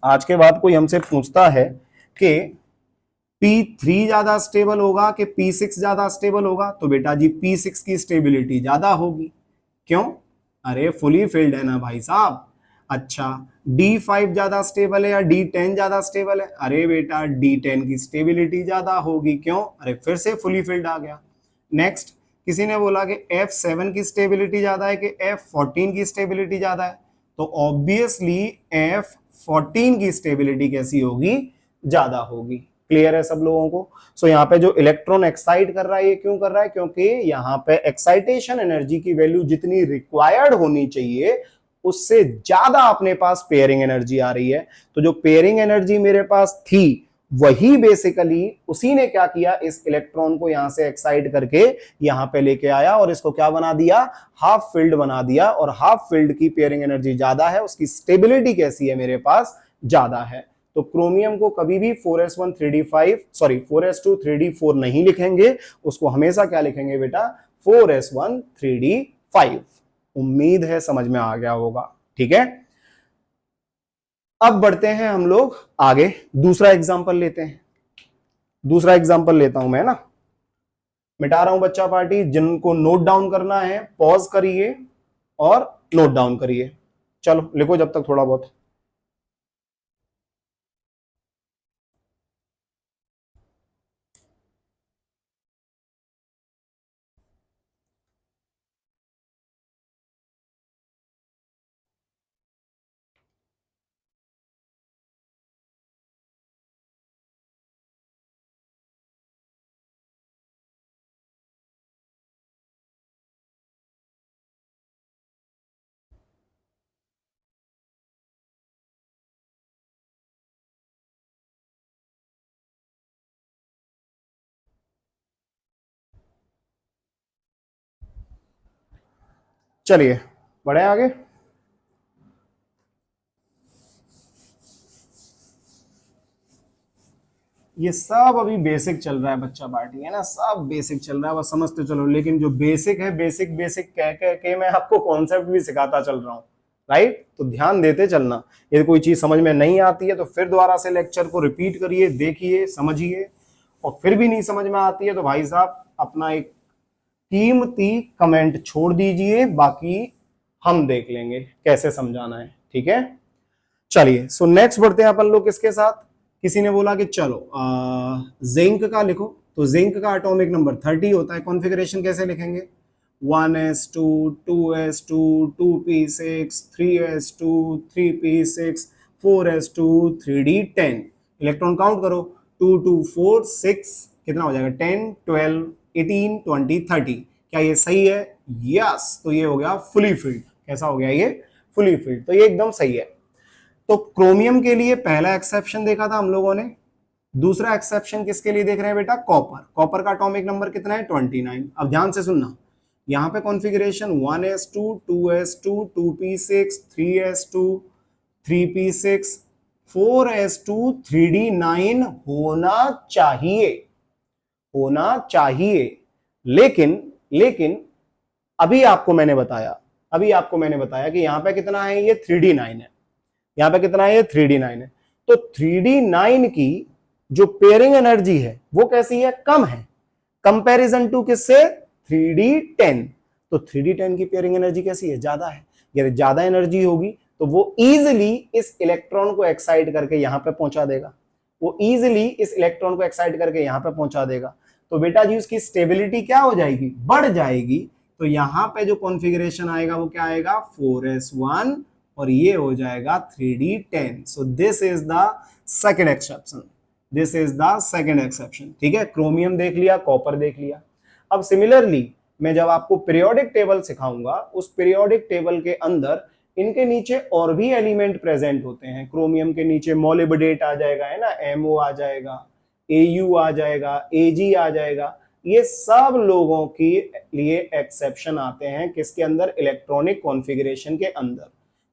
आज के बाद कोई हमसे पूछता है कि P3 ज्यादा स्टेबल होगा कि P6 ज्यादा स्टेबल होगा, तो बेटा जी P6 की स्टेबिलिटी ज्यादा होगी। क्यों? अरे फुली फिल्ड है ना भाई साहब। अच्छा D5 ज्यादा स्टेबल है या D10 ज्यादा स्टेबल है? अरे बेटा D10 की स्टेबिलिटी ज्यादा होगी। क्यों? अरे फिर से फुली फिल्ड आ गया। नेक्स्ट, किसी ने बोला कि F7 की स्टेबिलिटी ज्यादा है कि F14 की स्टेबिलिटी ज्यादा है? तो ऑब्वियसली F14 की स्टेबिलिटी कैसी होगी? ज्यादा होगी। क्लियर है सब लोगों को? सो यहाँ पे जो इलेक्ट्रॉन एक्साइट कर रहा है, ये क्यों कर रहा है? क्योंकि यहाँ पे एक्साइटेशन एनर्जी की वैल्यू जितनी रिक्वायर्ड होनी चाहिए उससे ज्यादा अपने पास पेयरिंग एनर्जी आ रही है। तो जो पेयरिंग एनर्जी मेरे पास थी वही बेसिकली उसी ने क्या किया, इस इलेक्ट्रॉन को यहां से एक्साइट करके यहां पे लेके आया और इसको क्या बना दिया? हाफ फील्ड बना दिया। और हाफ फील्ड की पेयरिंग एनर्जी ज्यादा है, उसकी स्टेबिलिटी कैसी है? मेरे पास ज्यादा है। तो क्रोमियम को कभी भी 4s1 3d5 sorry 4s2 3d4 नहीं लिखेंगे, उसको हमेशा क्या लिखेंगे बेटा? 4s1 3d5। उम्मीद है समझ में आ गया होगा। ठीक है, अब बढ़ते हैं हम लोग आगे, दूसरा एग्जांपल लेते हैं। दूसरा एग्जांपल लेता हूं मैं ना, मिटा रहा हूं बच्चा पार्टी। जिनको नोट डाउन करना है पॉज करिए और नोट डाउन करिए। चलो लिखो जब तक थोड़ा बहुत। चलिए बढ़े आगे। ये सब अभी बेसिक चल रहा है बच्चा पार्टी, है ना, सब बेसिक चल रहा है, बस समझते चलो। लेकिन जो बेसिक है, बेसिक बेसिक कह कह के मैं आपको कॉन्सेप्ट भी सिखाता चल रहा हूँ, राइट? तो ध्यान देते चलना। यदि कोई चीज समझ में नहीं आती है तो फिर दोबारा से लेक्चर को रिपीट करिए, देखिए, समझिए। और फिर भी नहीं समझ में आती है तो भाई साहब अपना एक कीमती कमेंट छोड़ दीजिए, बाकी हम देख लेंगे कैसे समझाना है। ठीक है, चलिए। सो नेक्स्ट बढ़ते हैं अपन लोग किसके साथ। किसी ने बोला कि चलो जिंक का लिखो। तो जिंक का एटॉमिक नंबर 30 होता है। कॉन्फ़िगरेशन कैसे लिखेंगे? 1s2 2s2 2p6 3s2 3p6 4s2 3d10। Electron count करो, 2 2 4 6, कितना हो जाएगा? 10 12 18 20 30। क्या ये सही है? यस। तो ये हो गया फुली फिल्ड। कैसा हो गया ये? Fully filled. तो ये एकदम सही है। तो क्रोमियम के लिए पहला एक्सेप्शन देखा था हम लोगों ने। दूसरा एक्सेप्शन किसके लिए देख रहे हैं बेटा? कॉपर। कॉपर का एटॉमिक नंबर कितना है? 29। अब ध्यान से सुनना, यहां पे configuration 1s2 2s2 2p6 3s2 3p6 4s2 3d9 होना चाहिए, होना चाहिए। लेकिन लेकिन अभी आपको मैंने बताया, अभी आपको मैंने बताया कि यहां पे कितना है? ये 3d9 है। यहां पे कितना है? ये 3d9 है। तो 3d9 की जो पेयरिंग एनर्जी है वो कैसी है? कम है, कंपैरिजन टू किससे? 3d10। तो 3d10 की पेयरिंग एनर्जी कैसी है? ज्यादा है। यदि ज्यादा एनर्जी होगी तो वो इजिली इस इलेक्ट्रॉन को एक्साइट करके यहां पे पहुंचा देगा, वो इजिली इस इलेक्ट्रॉन को एक्साइट करके यहां पे पहुंचा देगा। तो बेटा जी उसकी स्टेबिलिटी क्या हो जाएगी? बढ़ जाएगी। तो यहां पे जो कॉन्फ़िगरेशन आएगा वो क्या आएगा? 4s1 और ये हो जाएगा 3d10। So this is the second exception, this is the second exception. ठीक है, क्रोमियम देख लिया, कॉपर देख लिया। अब सिमिलरली मैं जब आपको पीरियोडिक टेबल सिखाऊंगा, उस पीरियोडिक टेबल के अंदर इनके नीचे और भी एलिमेंट प्रेजेंट होते हैं। क्रोमियम के नीचे मोलिब्डेट आ जाएगा, है ना, एमओ आ जाएगा, एयू आ जाएगा, एजी आ जाएगा। ये सब लोगों के लिए एक्सेप्शन आते हैं किसके अंदर? इलेक्ट्रॉनिक कॉन्फ़िगरेशन के अंदर।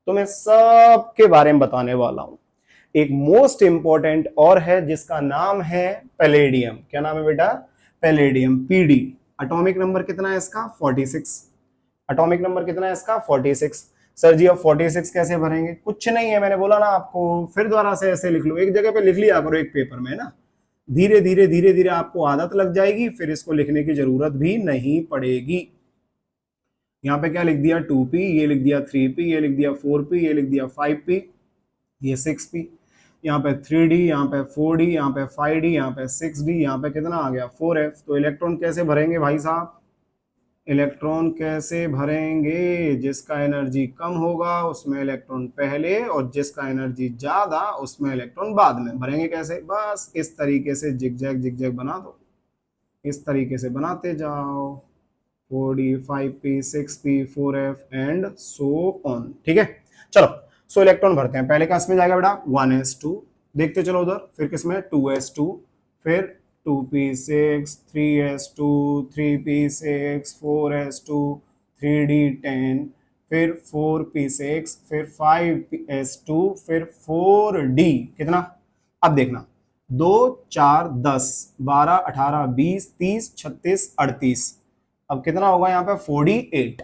तो मैं सब के बारे में बताने वाला हूं। एक मोस्ट इंपॉर्टेंट और है जिसका नाम है पैलेडियम। क्या नाम है बेटा? Palladium, PD. एटॉमिक नंबर कितना है इसका? 46। एटॉमिक नंबर कितना है इसका? 46। सर जी अब 46 कैसे भरेंगे? कुछ नहीं है, मैंने बोला ना आपको, फिर दोबारा से ऐसे लिख लो, एक जगह पे लिख लिया करो एक पेपर में ना। धीरे धीरे धीरे धीरे आपको आदत लग जाएगी, फिर इसको लिखने की जरूरत भी नहीं पड़ेगी। यहाँ पे क्या लिख दिया? 2p, ये लिख दिया 3p, ये लिख दिया 4p, ये लिख दिया 5p। ये 6p, यहाँ पे 3d, यहाँ पे 4d, यहाँ पे 5d, यहाँ पे 6d, यहाँ पे कितना आ गया 4f। तो इलेक्ट्रॉन कैसे भरेंगे भाई साहब, इलेक्ट्रॉन कैसे भरेंगे, जिसका एनर्जी कम होगा उसमें इलेक्ट्रॉन पहले, और जिसका एनर्जी ज्यादा उसमें इलेक्ट्रॉन बाद में। भरेंगे कैसे, बस इस तरीके से जिगजैग जिगजैग बना दो, इस तरीके से बनाते जाओ, 4d 5p 6p 4f and so on. ठीक है, चलो सो इलेक्ट्रॉन भरते हैं। पहले किस में जाएगा बेटा 1s2, देखते चलो उधर, फिर किसमें 2s2, फिर 2p6 3s2 3p6 4s2 3d10, फिर 4p6, फिर 5s2, फिर 4d कितना, अब देखना 2 4 10 12 18 20 30 36 38, अब कितना होगा यहाँ पे 48,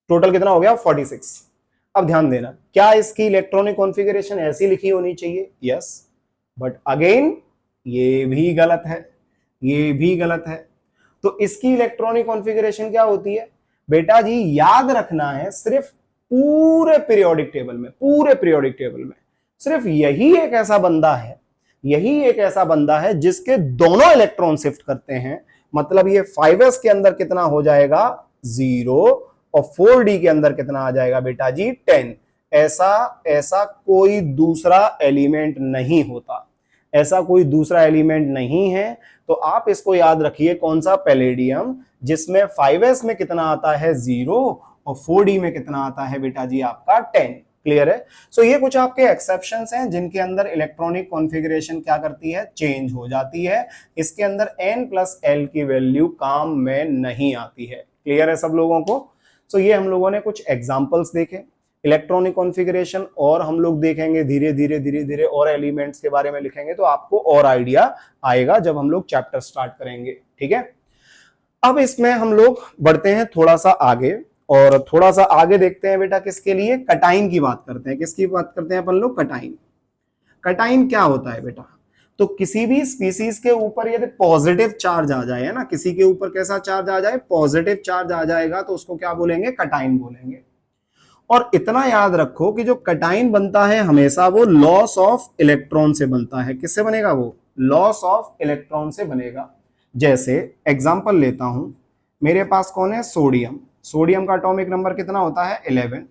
टोटल कितना हो गया 46। अब ध्यान देना, क्या इसकी इलेक्ट्रॉनिक कॉन्फ़िगरेशन ऐसी लिखी होनी चाहिए, यस, बट अगेन ये भी गलत है, ये भी गलत है। तो इसकी इलेक्ट्रॉनिक कॉन्फ़िगरेशन क्या होती है बेटा जी, याद रखना है, सिर्फ पूरे पीरियोडिक टेबल में, पूरे पीरियोडिक टेबल में सिर्फ यही एक ऐसा बंदा है, यही एक ऐसा बंदा है जिसके दोनों इलेक्ट्रॉन शिफ्ट करते हैं। मतलब ये 5s के अंदर कितना हो जाएगा 0 और 4d के अंदर कितना आ जाएगा बेटा जी 10। ऐसा कोई दूसरा एलिमेंट नहीं होता, ऐसा कोई दूसरा एलिमेंट नहीं है। तो आप इसको याद रखिए, कौन सा, पैलेडियम, जिसमें 5s में कितना आता है 0 और 4d में कितना आता है बेटा जी आपका 10। क्लियर है। सो ये कुछ आपके एक्सेप्शंस हैं जिनके अंदर इलेक्ट्रॉनिक कॉन्फ़िगरेशन क्या करती है, चेंज हो जाती है। इसके अंदर n+l की वैल्यू काम में नहीं आती है। क्लियर है सब लोगों को। सो ये हम लोगों ने कुछ एग्जांपल्स देखे इलेक्ट्रॉनिक कॉन्फ़िगरेशन, और हम लोग देखेंगे धीरे धीरे और एलिमेंट्स के बारे में लिखेंगे तो आपको और आइडिया आएगा जब हम लोग चैप्टर स्टार्ट करेंगे। ठीक है, अब इसमें हम लोग बढ़ते हैं थोड़ा सा आगे, और थोड़ा सा आगे देखते हैं बेटा किसके लिए, कटाइन की बात करते हैं। किसकी बात करते हैं अपन लोग, कटाइन। कटाइन क्या होता है बेटा, तो किसी भी स्पीसीज के ऊपर यदि पॉजिटिव चार्ज आ जाए, है ना, किसी के ऊपर कैसा चार्ज आ जाए, पॉजिटिव चार्ज आ जाएगा, तो उसको क्या बोलेंगे, कटाइन बोलेंगे। और इतना याद रखो कि जो कटाइन बनता है हमेशा वो लॉस ऑफ इलेक्ट्रॉन से बनता है। किससे बनेगा, वो लॉस ऑफ इलेक्ट्रॉन से बनेगा। जैसे एग्जांपल लेता हूं, मेरे पास कौन है, सोडियम। सोडियम का एटॉमिक नंबर कितना होता है 11,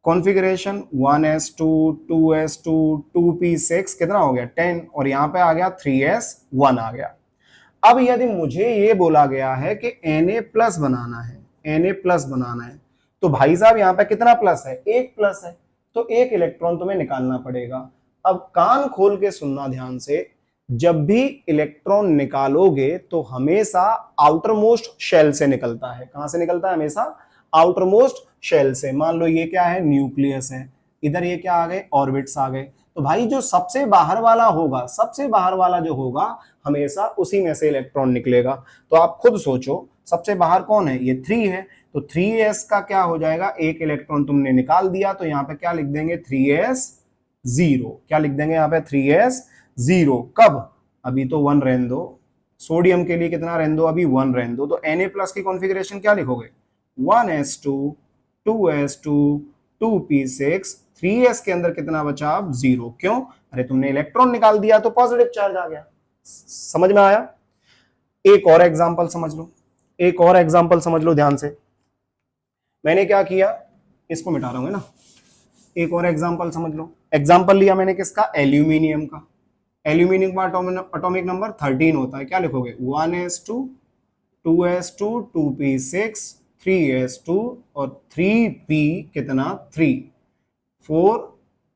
कॉन्फ़िगरेशन 1s2 2s2 2p6 कितना हो गया 10, और यहां पे आ गया 3s1 आ गया। अब यदि मुझे ये बोला गया है कि Na प्लस बनाना है, Na प्लस बनाना है, तो भाई साहब यहाँ पे कितना प्लस है, एक प्लस है, तो एक इलेक्ट्रॉन तुम्हें निकालना पड़ेगा। अब कान खोल के सुनना ध्यान से, जब भी इलेक्ट्रॉन निकालोगे तो हमेशा आउटर मोस्ट शेल से निकलता है। कहां से निकलता है, हमेशा आउटर मोस्ट शेल से। मान लो ये क्या है, न्यूक्लियस है, इधर ये क्या आ गए, ऑर्बिट्स आ गए। तो भाई जो सबसे बाहर वाला होगा, सबसे बाहर वाला जो होगा हमेशा उसी में से इलेक्ट्रॉन निकलेगा। तो आप खुद सोचो सबसे बाहर कौन है, ये 3 है, तो 3s का क्या हो जाएगा, एक इलेक्ट्रॉन तुमने निकाल दिया, तो यहाँ पे क्या लिख देंगे 3s0। क्या लिख देंगे यहाँ पे 3s0। कब, अभी तो 1 रहने दो, सोडियम के लिए कितना रहने दो, अभी 1 रहने दो। तो Na प्लस की कॉन्फ़िगरेशन क्या लिखोगे, 1s2 2s2 2p6, 3s के अंदर कितना बचा, अब 0। क्यों, अरे तुमने इलेक्ट्रॉन निकाल दिया तो पॉजिटिव चार्ज आ गया। समझ में आया। एक और एग्जांपल समझ लो, एक और एग्जांपल समझ लो ध्यान से। मैंने क्या किया, इसको मिटा रहा हूं, है ना। एक और एग्जांपल समझ लो। एग्जांपल लिया मैंने किसका, एल्यूमिनियम का। एल्यूमिनियम का एटॉमिक नंबर 13 होता है। क्या लिखोगे, 1s2 2s2 2p6 3s2 और 3p कितना 3 4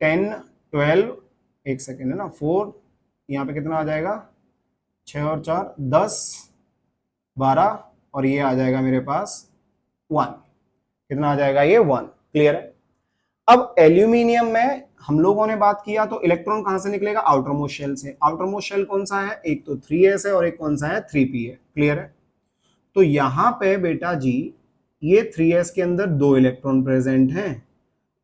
10 12, एक सेकेंड है ना, 4 यहाँ पे कितना आ जाएगा 6 और 4 10 12, और ये आ जाएगा मेरे पास 1। कितना आ जाएगा, ये 1। क्लियर है। अब एल्यूमिनियम में हम लोगों ने बात किया तो इलेक्ट्रॉन कहां से निकलेगा, आउटर मोस्ट शेल से। आउटर मोस्ट शेल कौन सा है, एक तो 3s है और एक कौन सा है 3p है। क्लियर है। तो यहां पे बेटा जी ये 3s के अंदर 2 इलेक्ट्रॉन प्रेजेंट हैं,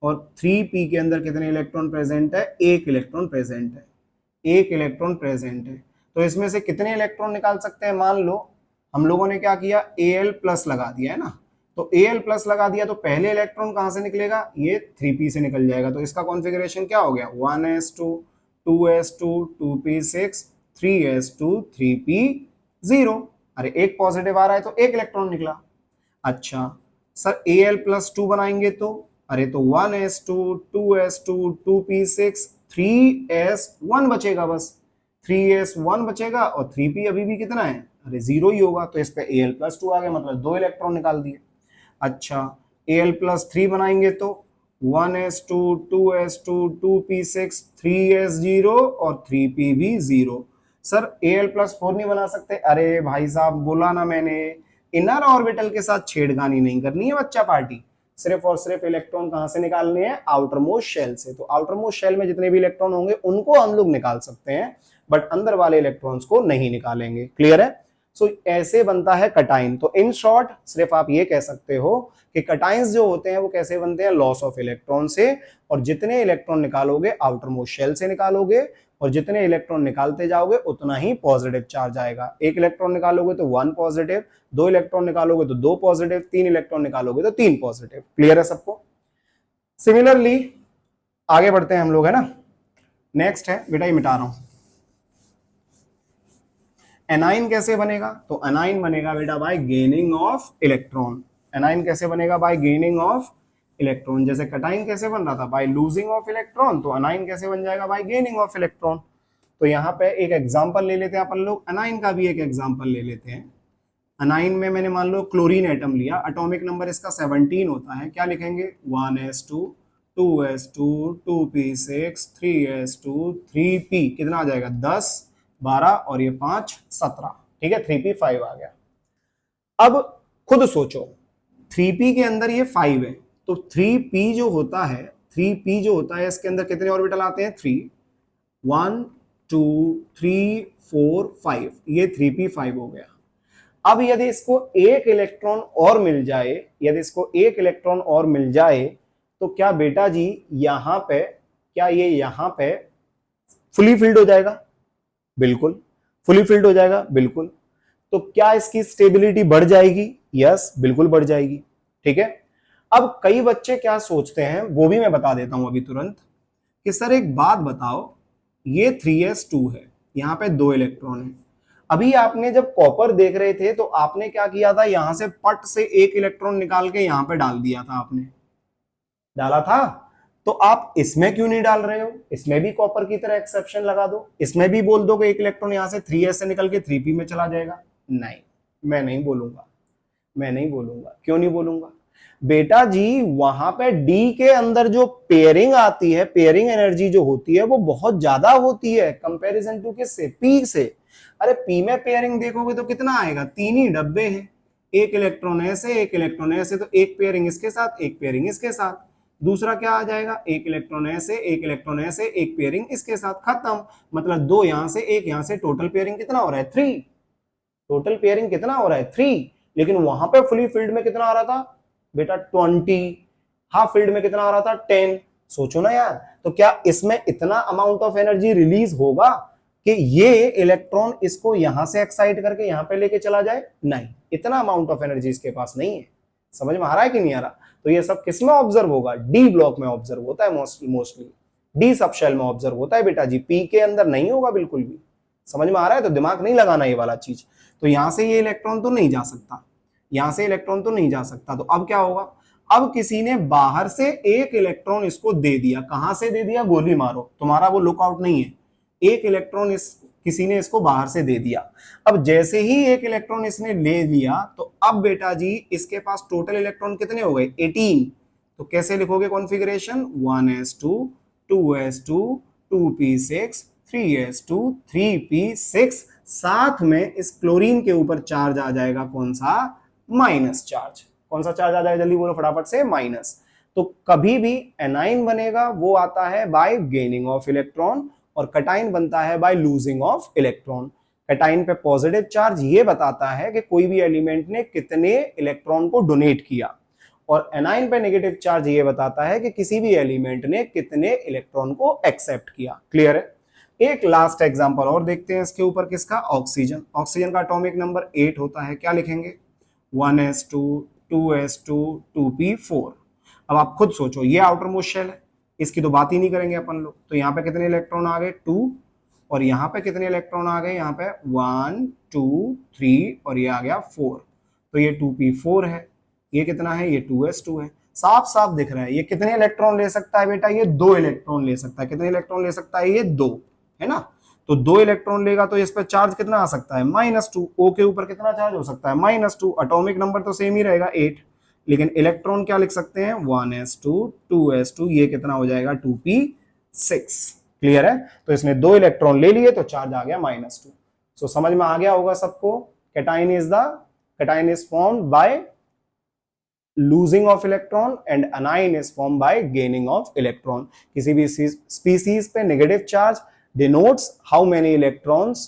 और 3p के अंदर कितने इलेक्ट्रॉन प्रेजेंट है, एक इलेक्ट्रॉन प्रेजेंट है, एक इलेक्ट्रॉन प्रेजेंट है। तो इसमें से कितने इलेक्ट्रॉन निकाल सकते हैं, मान लो हम लोगों ने क्या किया, Al प्लस लगा दिया है ना, तो Al प्लस लगा दिया तो पहले इलेक्ट्रॉन कहां से निकलेगा, ये 3p से निकल जाएगा। तो इसका कॉन्फ़िगरेशन क्या हो गया, 1s2 2s2 2p6 3s2 3p0। अरे एक पॉजिटिव आ रहा है तो एक इलेक्ट्रॉन निकला। अच्छा सर Al प्लस 2 बनाएंगे तो, अरे तो 1s2 2s2 2p6 3s1 बचेगा, बस 3s1 बचेगा और 3p अभी भी कितना है, अरे जीरो ही होगा। तो इस पे Al प्लस 2 आ गया, मतलब दो इलेक्ट्रॉन निकाल दिए। अच्छा Al प्लस 3 बनाएंगे तो 1s2 2s2 2p6 3s0 और 3p भी जीरो। सर Al प्लस 4 नहीं बना सकते, अरे भाई साहब बोला ना मैंने, इनर ऑर्बिटल के साथ छेड़खानी नहीं करनी है बच्चा पार्टी, सिर्फ और सिर्फ इलेक्ट्रॉन कहां से निकालने हैं, आउटर मोस्ट शेल से। तो आउटर मोस्ट शेल में जितने भी इलेक्ट्रॉन होंगे उनको हम लोग निकाल सकते हैं, बट अंदर वाले इलेक्ट्रॉन्स को नहीं निकालेंगे। क्लियर है? सो ऐसे बनता है कटाइन। तो इन शॉर्ट सिर्फ आप ये कह सकते हो कि कटाइंस जो होते हैं वो कैसे बनते हैं, लॉस ऑफ इलेक्ट्रॉन से, और जितने इलेक्ट्रॉन निकालोगे आउटर मोस्ट शेल से निकालोगे, और जितने इलेक्ट्रॉन निकालते जाओगे उतना ही पॉजिटिव चार्ज आएगा। एक इलेक्ट्रॉन निकालोगे तो 1 पॉजिटिव, दो इलेक्ट्रॉन निकालोगे तो 2 पॉजिटिव, तीन इलेक्ट्रॉन निकालोगे तो 3 पॉजिटिव। क्लियर है सबको? सिमिलरली आगे बढ़ते हैं हम लोग, है ना। नेक्स्ट है बेटा, ये मिटा रहा हूं, एनाइन कैसे बनेगा। तो एनाइन बनेगा बेटा bye gaining of electron. A9 कैसे बनेगा, बाय गेनिंग ऑफ इलेक्ट्रॉन। जैसे कटाइन कैसे बन रहा था, बाय लूजिंग ऑफ इलेक्ट्रॉन, तो एनाइन कैसे बन जाएगा, बाय गेनिंग ऑफ इलेक्ट्रॉन। तो यहाँ पे एक एग्जांपल ले लेते हैं अपन लोग, एनाइन का भी एक एग्जांपल ले लेते हैं। एनाइन में मैंने मान लो क्लोरीन एटम लिया, एटॉमिक नंबर इसका 17 होता है, क्या लिखेंगे 1s2 2s2 2p6 3s2 3p, कितना आ जाएगा 10 12 और ये 5 17, ठीक है 3p5 आ गया। अब खुद सोचो 3p के अंदर ये 5 है, तो 3p जो होता है, 3p जो होता है इसके अंदर कितने ऑर्बिटल आते हैं, 3, 1 2 3 4 5, ये 3p5 हो गया। अब यदि इसको एक इलेक्ट्रॉन और मिल जाए, यदि इसको एक इलेक्ट्रॉन और मिल जाए तो क्या बेटा जी यहां पे, क्या ये यहां पे फुली फिल्ड हो जाएगा, बिल्कुल फुली फिल्ड हो जाएगा, बिल्कुल। तो क्या इसकी स्टेबिलिटी बढ़ जाएगी, यस बिल्कुल बढ़ जाएगी, ठीक है। अब कई बच्चे क्या सोचते हैं वो भी मैं बता देता हूं अभी तुरंत, कि सर एक बात बताओ, ये 3s2 है, यहां पे दो इलेक्ट्रॉन है। अभी आपने जब कॉपर देख रहे थे तो आपने क्या किया था, यहां से पट से एक इलेक्ट्रॉन निकाल के यहां पे डाल दिया था, आपने डाला था। तो आप इसमें क्यों नहीं डाल रहे हो, इसमें भी कॉपर की तरह एक्सेप्शन लगा दो, इसमें भी बोल दो कि एक इलेक्ट्रॉन यहां से 3s से निकल के 3p में चला जाएगा। नहीं, मैं नहीं बोलूंगा, मैं नहीं बोलूंगा। क्यों नहीं बोलूंगा बेटा जी, वहां पे डी के अंदर जो पेयरिंग आती है, पेयरिंग एनर्जी जो होती है वो बहुत ज्यादा होती है कंपैरिजन टू किससे, पी से। अरे पी में पेयरिंग देखोगे तो कितना आएगा, तीन ही डब्बे हैं, एक इलेक्ट्रॉन ऐसे एक इलेक्ट्रॉन ऐसे, तो एक पेयरिंग इसके साथ एक पेयरिंग इसके साथ, दूसरा क्या आ जाएगा, एक इलेक्ट्रॉन ऐसे एक इलेक्ट्रॉन ऐसे एक पेयरिंग इसके साथ, खत्म। मतलब दो यहां से एक यहां से, टोटल पेयरिंग कितना हो रहा है, 3। टोटल पेयरिंग कितना हो रहा है, 3। लेकिन वहां पे फुली फील्ड में कितना आ रहा था बेटा, 20। हाफ फील्ड में कितना आ रहा था, 10। सोचो ना यार, तो क्या इसमें इतना अमाउंट ऑफ एनर्जी रिलीज होगा कि ये इलेक्ट्रॉन इसको यहां से एक्साइट करके यहां पे लेके चला जाए, नहीं, इतना अमाउंट ऑफ एनर्जी इसके पास नहीं है। समझ में आ रहा है कि नहीं आ रहा? तो ये सब किस में ऑब्जर्व होगा, डी ब्लॉक में ऑब्जर्व होता है मोस्टली, डी सब शेल में ऑब्जर्व होता है बेटा जी, पी के अंदर नहीं होगा बिल्कुल भी। समझ में आ रहा है? तो दिमाग नहीं लगाना ये वाला चीज। तो यहां से ये इलेक्ट्रॉन तो नहीं जा सकता, यहां से इलेक्ट्रॉन तो नहीं जा सकता। तो अब क्या होगा, अब किसी ने बाहर से एक इलेक्ट्रॉन इसको दे दिया, कहां से दे दिया, गोली मारो, तुम्हारा वो लुकआउट नहीं है, एक इलेक्ट्रॉन इस किसी ने इसको बाहर से दे दिया। अब जैसे ही एक इलेक्ट्रॉन इसने ले लिया तो अब बेटा जी इसके पास टोटल इलेक्ट्रॉन कितने हो गए, 18। तो कैसे लिखोगे configuration, 1s2 2s2 2p6 3s2 3p6, साथ में इस क्लोरीन के ऊपर चार्ज आ जाएगा कौन सा, माइनस चार्ज। कौन सा चार्ज आ जाएगा, जल्दी बोलो फटाफट से, माइनस। तो कभी भी एनाइन बनेगा वो आता है बाय गेनिंग ऑफ इलेक्ट्रॉन, और कटाइन बनता है बाय लूजिंग ऑफ इलेक्ट्रॉन। कटाइन पे पॉजिटिव चार्ज ये बताता है कि कोई भी एलिमेंट ने कितने इलेक्ट्रॉन को डोनेट किया, और एनाइन पे नेगेटिव चार्ज ये बताता है कि किसी भी एलिमेंट ने कितने इलेक्ट्रॉन को एक्सेप्ट किया। क्लियर है? एक लास्ट एग्जांपल और देखते हैं इसके ऊपर, किसका, ऑक्सीजन। ऑक्सीजन का एटॉमिक नंबर 8 होता है, क्या लिखेंगे, 1s2 2s2 2p4। अब आप खुद सोचो, ये आउटर मोस्ट शेल है, इसकी तो बात ही नहीं करेंगे अपन लोग। तो यहाँ पे कितने इलेक्ट्रॉन आ गए 2, और यहाँ पे कितने इलेक्ट्रॉन आ गए, यहाँ पे 1 2 3 और ये आ गया 4। तो ये 2p4 है, ये कितना है, ये 2s2 है। साफ साफ दिख रहा है ये कितने इलेक्ट्रॉन ले सकता है बेटा, ये 2 इलेक्ट्रॉन ले सकता है। कितने इलेक्ट्रॉन ले सकता है, ये 2, है ना। तो 2 इलेक्ट्रॉन लेगा तो इस पर चार्ज कितना आ सकता है, -2। ओ के ऊपर कितना चार्ज हो सकता है, -2। एटॉमिक नंबर तो सेम ही रहेगा 8, लेकिन इलेक्ट्रॉन क्या लिख सकते हैं, 1s2 2s2, ये कितना हो जाएगा 2p6। क्लियर है। तो इसने 2 इलेक्ट्रॉन ले लिए तो चार्ज आ गया -2। सो समझ में आ गया होगा सबको, cation is formed by losing of electron and anion is formed by gaining of electron। किसी भी स्पीसीज पे negative charge denotes how many electrons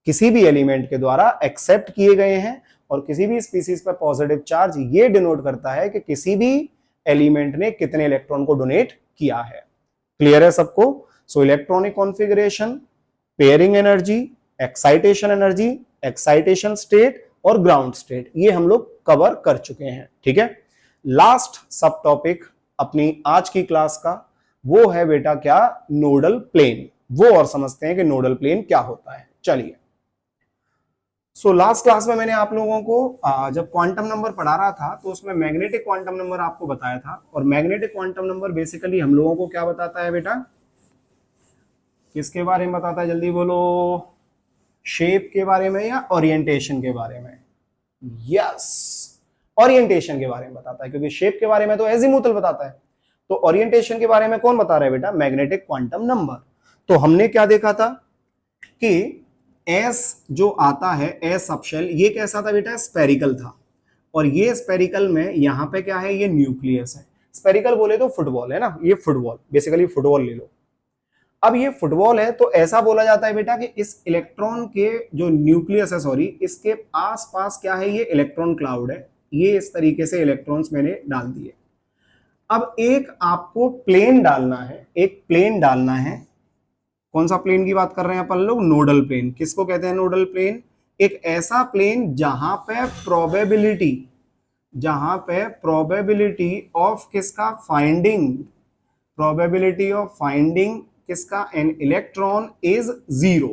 किसी भी एलिमेंट के द्वारा एक्सेप्ट किए गए हैं, और किसी भी स्पीसीज पे पॉजिटिव चार्ज ये डिनोट करता है कि किसी भी एलिमेंट ने कितने इलेक्ट्रॉन को डोनेट किया है। क्लियर है सबको। So electronic configuration, pairing energy, excitation state और ग्राउंड स्टेट, ये हम लोग कवर कर चुके हैं। ठीक है। लास्ट सब टॉपिक अपनी आज की क्लास का वो है बेटा क्या, नोडल प्लेन। वो और समझते हैं कि नोडल प्लेन क्या होता है। चलिए, सो लास्ट क्लास में मैंने आप लोगों को जब क्वांटम नंबर पढ़ा रहा था तो उसमें मैग्नेटिक क्वांटम नंबर आपको बताया था। और मैग्नेटिक क्वांटम नंबर बेसिकली हम लोगों को क्या बताता है बेटा, किसके बारे में बताता है, जल्दी बोलो, शेप के बारे में या ओरिएंटेशन के बारे में। यस, ओरिएंटेशन के बारे में बताता है, क्योंकि शेप के बारे में तो एजीमुथल बताता है। तो ओरिएंटेशन के बारे में कौन बता रहा है बेटा, मैग्नेटिक क्वांटम नंबर। तो हमने क्या देखा था कि एस जो आता है, एस सबशेल, ये कैसा था बेटा, स्पेरिकल था। और ये स्पेरिकल में यहाँ पे क्या है, ये न्यूक्लियस है। स्पेरिकल बोले तो फुटबॉल है ना, ये फुटबॉल, बेसिकली फुटबॉल ले लो। अब ये फुटबॉल है तो ऐसा बोला जाता है बेटा कि इस इलेक्ट्रॉन के जो न्यूक्लियस है, सॉरी, इसके आसपास क्या है, ये इलेक्ट्रॉन क्लाउड है। ये इस तरीके से इलेक्ट्रॉन्स मैंने डाल दिए। अब एक आपको प्लेन डालना है, एक प्लेन डालना है। कौन सा प्लेन की बात कर रहे हैं अपन लोग, नोडल प्लेन। किसको कहते हैं नोडल प्लेन, एक ऐसा प्लेन जहां पे प्रोबेबिलिटी ऑफ किसका, फाइंडिंग किसका, an electron is 0।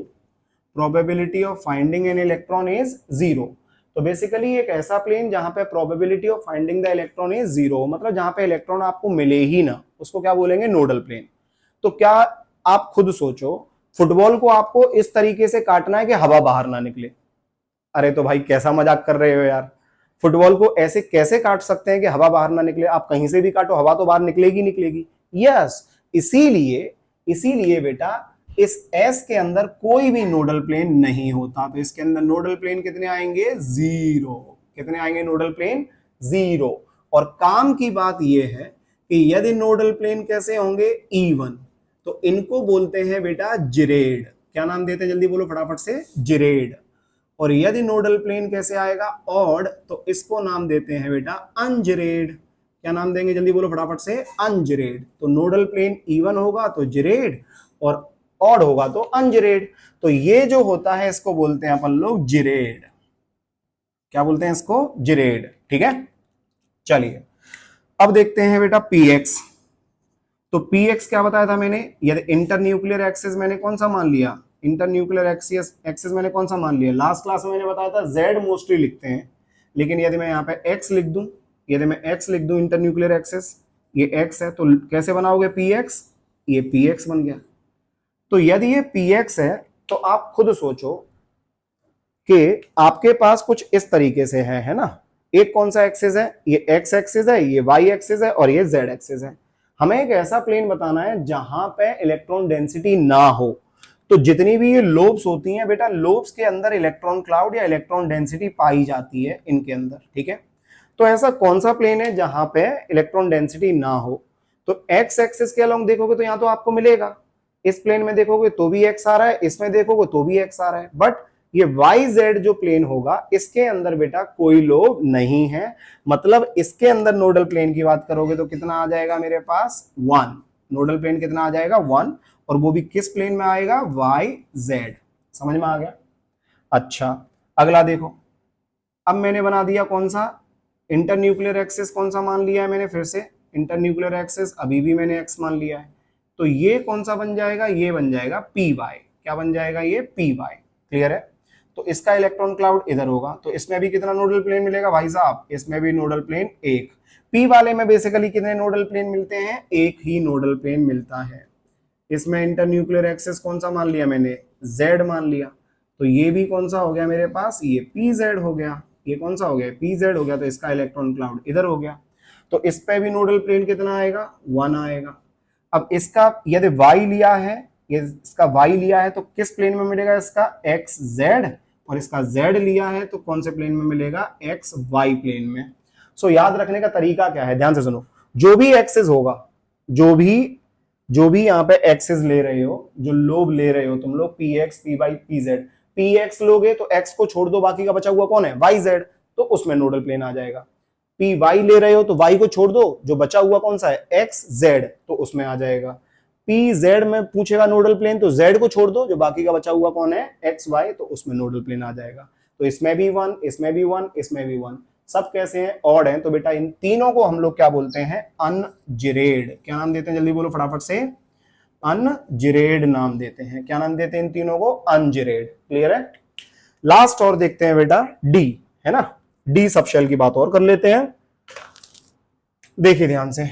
Probability of finding an electron is 0। तो बेसिकली एक ऐसा प्लेन जहां पे probability of finding the electron is 0, मतलब जहां पे इलेक्ट्रॉन आपको मिले ही ना, उसको क्या बोलेंगे, नोडल प्लेन। तो क्या आप खुद सोचो, फुटबॉल को आपको इस तरीके से काटना है कि हवा बाहर ना निकले। अरे तो भाई कैसा मजाक कर रहे हो यार, फुटबॉल को ऐसे कैसे काट सकते हैं कि हवा बाहर ना निकले। आप कहीं से भी काटो, हवा तो बाहर निकलेगी। यस, इसीलिए बेटा इस एस के अंदर कोई भी नोडल प्लेन नहीं होता। तो इसके अंदर नोडल प्लेन कितने आएंगे, 0। कितने आएंगे नोडल प्लेन, 0। और काम की बात यह है कि यदि नोडल प्लेन कैसे होंगे, इवन, तो इनको बोलते हैं बेटा जिरेड। क्या नाम देते हैं, जल्दी बोलो फटाफट से, जिरेड। और यदि नोडल प्लेन कैसे आएगा, ऑड, तो इसको नाम देते हैं बेटा अनजिरेड। क्या नाम देंगे, जल्दी बोलो फटाफट से, अनजिरेड। तो नोडल प्लेन इवन होगा तो जिरेड, और ऑड होगा तो अनजिरेड। तो ये जो होता है इसको बोलते हैं अपन लोग जिरेड। क्या बोलते हैं इसको, जिरेड। ठीक है। चलिए अब देखते हैं बेटा पीएक्स। तो पीएक्स क्या बताया था मैंने, यदि इंटरन्यूक्लियर एक्सिस मैंने कौन सा मान लिया, इंटरन्यूक्लियर एक्सिस मैंने कौन सा मान लिया, लास्ट क्लास में मैंने बताया था जेड मोस्टली लिखते हैं, लेकिन यदि मैं यहाँ पे एक्स लिख दूं, इंटरन्यूक्लियर एक्सिस, ये एक्स है, तो कैसे बनाओगे पीएक्स, ये पीएक्स बन गया। तो यदि ये पीएक्स है तो आप खुद सोचो कि आपके पास कुछ इस तरीके से है ना। एक कौन सा एक्सिस है, ये एक्स एक्सिस है, ये वाई एक्सिस है, और ये जेड एक्सिस है। हमें एक ऐसा प्लेन बताना है जहां पे इलेक्ट्रॉन डेंसिटी ना हो। तो जितनी भी ये लोब्स होती हैं बेटा, लोब्स के अंदर इलेक्ट्रॉन क्लाउड या इलेक्ट्रॉन डेंसिटी पाई जाती है इनके अंदर। ठीक है। तो ऐसा कौन सा प्लेन है जहां पे इलेक्ट्रॉन डेंसिटी ना हो। तो एक्स एक्सिस के अलोंग देखोगे तो यहां तो आपको मिलेगा, इस प्लेन में देखोगे तो भी एक्स आ रहा है, इसमें देखोगे तो भी एक्स आ रहा है। बट ये वाई जेड जो प्लेन होगा इसके अंदर बेटा कोई लोब नहीं है। मतलब इसके अंदर नोडल प्लेन की बात करोगे तो कितना आ जाएगा मेरे पास, 1। नोडल प्लेन कितना आ जाएगा, 1। और वो भी किस प्लेन में आएगा, वाई जेड। समझ में आ गया। अच्छा, अगला देखो, अब मैंने बना दिया कौन सा, इंटरन्यूक्लियर एक्सिस कौन सा मान लिया है मैंने, फिर से इंटरन्यूक्लियर एक्सिस अभी भी मैंने एक्स मान लिया है, तो ये कौन सा बन जाएगा, ये बन जाएगा पी वाई। क्या बन जाएगा, ये पी वाई। क्लियर है। तो इसका इलेक्ट्रॉन क्लाउड इधर होगा, तो इसमें भी कितना नोडल प्लेन मिलेगा भाई साहब, इसमें भी नोडल प्लेन एक। पी वाले में बेसिकली कितने नोडल प्लेन मिलते हैं, एक ही नोडल प्लेन मिलता है। इसमें इंटरन्यूक्लियर एक्सिस कौन सा मान लिया मैंने, जेड मान लिया, तो ये भी कौन सा हो गया मेरे पास, ये पी जेड हो गया। ये कौन सा हो गया, पी जेड हो गया, तो इसका इलेक्ट्रॉन क्लाउड इधर हो गया। तो इस पे भी नोडल प्लेन कितना आएगा, 1 आएगा। अब इसका यदि वाई लिया है, ये इसका वाई लिया है तो किस प्लेन में मिलेगा, इसका एक्स जेड, और इसका जेड लिया है तो कौन से प्लेन में मिलेगा, एक्स वाई प्लेन में। सो याद रखने का तरीका क्या है, ध्यान से सुनो। जो भी एक्सिस होगा, जो भी यहाँ पे एक्सिस ले रहे हो, जो लोब ले रहे हो तुम लोग, P X P Y P Z, P X लोगे तो एक्स को छोड़ दो, बाकी का बचा हुआ कौन है, वाई जेड, तो उसमें नोडल प्लेन आ जाएगा। पी वाई ले रहे हो तो वाई को छोड़ दो, जो बचा हुआ कौन सा है, एक्स जेड, तो उसमें आ जाएगा। पी जेड में पूछेगा नोडल प्लेन, तो जेड को छोड़ दो, जो बाकी का बचा हुआ कौन है, एक्स वाई, तो उसमें नोडल प्लेन आ जाएगा। तो इसमें भी 1, इसमें भी 1, इसमें भी 1, सब कैसे हैं, ऑड हैं। तो बेटा इन तीनों को हम लोग क्या बोलते हैं, अनजिरेड। क्या नाम देते हैं, जल्दी बोलो फटाफट से, अनजिरेड नाम देते हैं। क्या नाम देते हैं इन तीनों को, अनजिरेड। क्लियर है। लास्ट और देखते हैं बेटा डी, है ना, डी सबशेल की बात और कर लेते हैं। देखिए ध्यान से,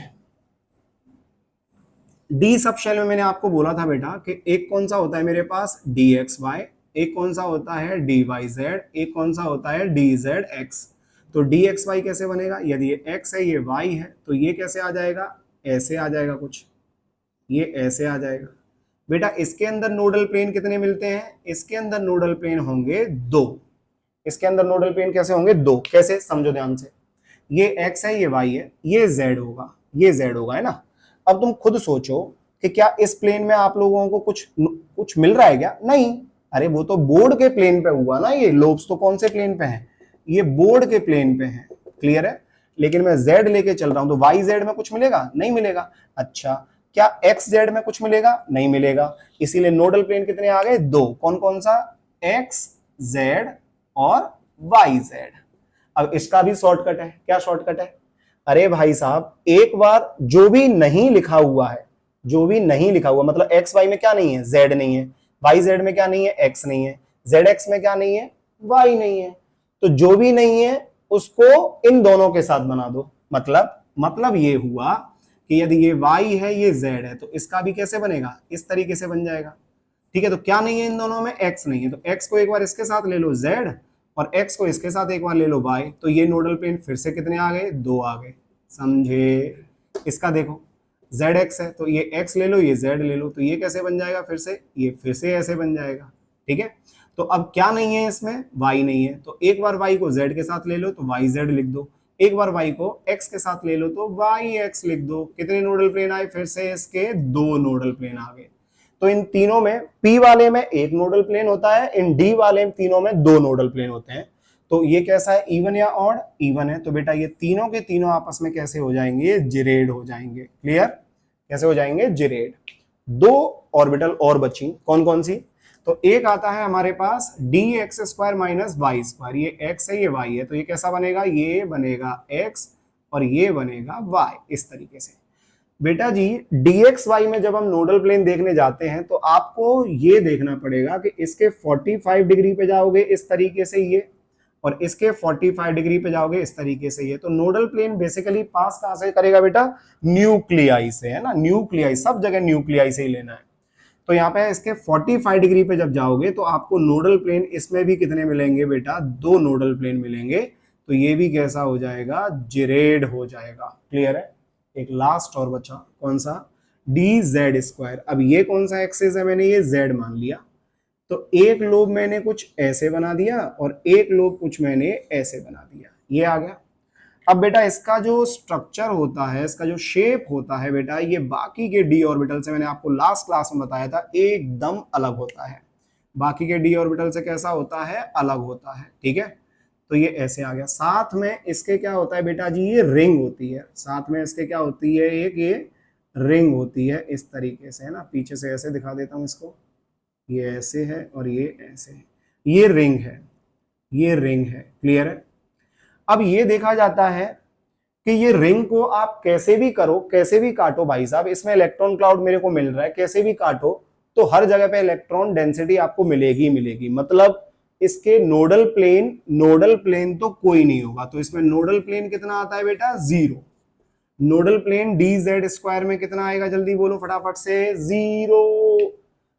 डी सबशेल में मैंने आपको बोला था बेटा कि एक कौन सा होता है मेरे पास, डी एक्स वाई, एक कौन सा होता है डी वाई जेड, एक कौन सा होता है डी जेड एक्स। तो डी एक्स वाई कैसे बनेगा, यदि ये एक्स है ये वाई है, तो ये कैसे आ जाएगा, ऐसे आ जाएगा कुछ, ये ऐसे आ जाएगा। बेटा इसके अंदर नोडल प्लेन कितने मिलते हैं, इसके अंदर नोडल प्लेन होंगे 2। इसके अंदर नोडल प्लेन कैसे होंगे, 2। कैसे, समझो ध्यान से। ये x है ये y है, ये z होगा, ये z होगा, है ना। अब तुम खुद सोचो कि क्या इस प्लेन में आप लोगों को कुछ मिल रहा है क्या, नहीं। अरे वो तो बोर्ड के प्लेन पे हुआ ना, ये लोब्स तो कौन से प्लेन पे हैं, ये बोर्ड के प्लेन पे हैं। क्लियर है। लेकिन मैं z लेके चल रहा हूं, तो y z में कुछ मिलेगा, नहीं मिलेगा। अच्छा, क्या x z में कुछ मिलेगा, नहीं मिलेगा। इसीलिए नोडल प्लेन कितने आ गए, 2। कौन कौन सा, x z और y z। अब इसका भी शॉर्टकट है, क्या शॉर्टकट है, अरे भाई साहब एक बार जो भी नहीं लिखा हुआ है, जो भी नहीं लिखा हुआ मतलब एक्स वाई में क्या नहीं है, जेड नहीं है, वाई जेड में क्या नहीं है, एक्स नहीं है, जेड एक्स में क्या नहीं है, वाई नहीं है। तो जो भी नहीं है उसको इन दोनों के साथ बना दो। मतलब ये हुआ कि यदि ये y है ये z है, तो इसका भी कैसे बनेगा, इस तरीके से बन जाएगा। ठीक है। तो क्या नहीं है इन दोनों में, x नहीं है, तो x को एक बार इसके साथ ले लो z, और x को इसके साथ एक बार ले लो y, तो ये नोडल प्लेन फिर से कितने आ गए, 2 आ गए। समझे। इसका देखो zx है, तो ये x ले लो ये z ले लो, तो ये कैसे बन जाएगा, फिर से ये फिर से ऐसे बन जाएगा। ठीक है। तो अब क्या नहीं है इसमें, y नहीं है, तो एक बार y को z के साथ ले लो तो yz लिख दो, एक बार y को x के साथ ले लो तो yx लिख दो। कितने नोडल प्लेन आए, फिर से इसके 2 नोडल प्लेन आ गए। तो इन तीनों में P वाले में एक नोडल प्लेन होता है, इन D वाले तीनों में 2 नोडल प्लेन होते हैं। तो ये कैसा है, इवन या ऑड, इवन है। तो बेटा ये तीनों के तीनों आपस में कैसे हो जाएंगे, जिरेड हो जाएंगे। क्लियर, कैसे हो जाएंगे, जिरेड। 2 ऑर्बिटल और बची, कौन कौन सी, तो एक आता है हमारे पास d x square minus y square, ये x है ये y है, तो ये कैसा बनेगा, ये बनेगा x और ये बनेगा y, इस तरीके से। बेटा जी dxy में जब हम नोडल प्लेन देखने जाते हैं तो आपको ये देखना पड़ेगा कि इसके 45 डिग्री पे जाओगे इस तरीके से ये, और इसके 45 डिग्री पे जाओगे इस तरीके से ये। तो नोडल प्लेन बेसिकली पास कहां से करेगा बेटा, न्यूक्लियाई से, है ना, न्यूक्लियाई, सब जगह न्यूक्लियाई से ही लेना है। तो यहाँ पे इसके 45 डिग्री पे जब जाओगे तो आपको नोडल प्लेन इसमें भी कितने मिलेंगे बेटा, 2 नोडल प्लेन मिलेंगे। तो ये भी कैसा हो जाएगा, जिरेड हो जाएगा। क्लियर है। एक लास्ट और बचा, कौन सा, डी जेड स्क्वायर। अब ये कौन सा एक्सिस है, मैंने ये जेड मान लिया, तो एक लोब मैंने कुछ ऐसे बना दिया और एक लोब कुछ मैंने ऐसे बना दिया, ये आ गया। अब बेटा इसका जो स्ट्रक्चर होता है, इसका जो शेप होता है बेटा, ये बाकी के डी ऑर्बिटल से, मैंने आपको लास्ट क्लास में बताया था, एकदम अलग होता है। बाकी के डी ऑर्बिटल से कैसा होता है, अलग होता है। ठीक है। तो ये ऐसे आ गया। साथ में इसके क्या होता है बेटा जी, ये रिंग होती है, साथ में इसके क्या होती है, एक ये रिंग होती है इस तरीके से, है ना। पीछे से ऐसे दिखा देता हूं इसको, ये ऐसे है और ये ऐसे है, ये रिंग है, ये रिंग है। क्लियर है। अब ये देखा जाता है कि ये रिंग को आप कैसे भी करो, कैसे भी काटो भाई साहब, इसमें इलेक्ट्रॉन क्लाउड मेरे को मिल रहा है, कैसे भी काटो तो हर जगह पे इलेक्ट्रॉन डेंसिटी आपको मिलेगी मिलेगी। मतलब इसके नोडल प्लेन तो कोई नहीं होगा। तो इसमें नोडल प्लेन कितना आता है बेटा? 0। नोडल प्लेन dz² में कितना आएगा? जल्दी बोलो फटाफट से, 0।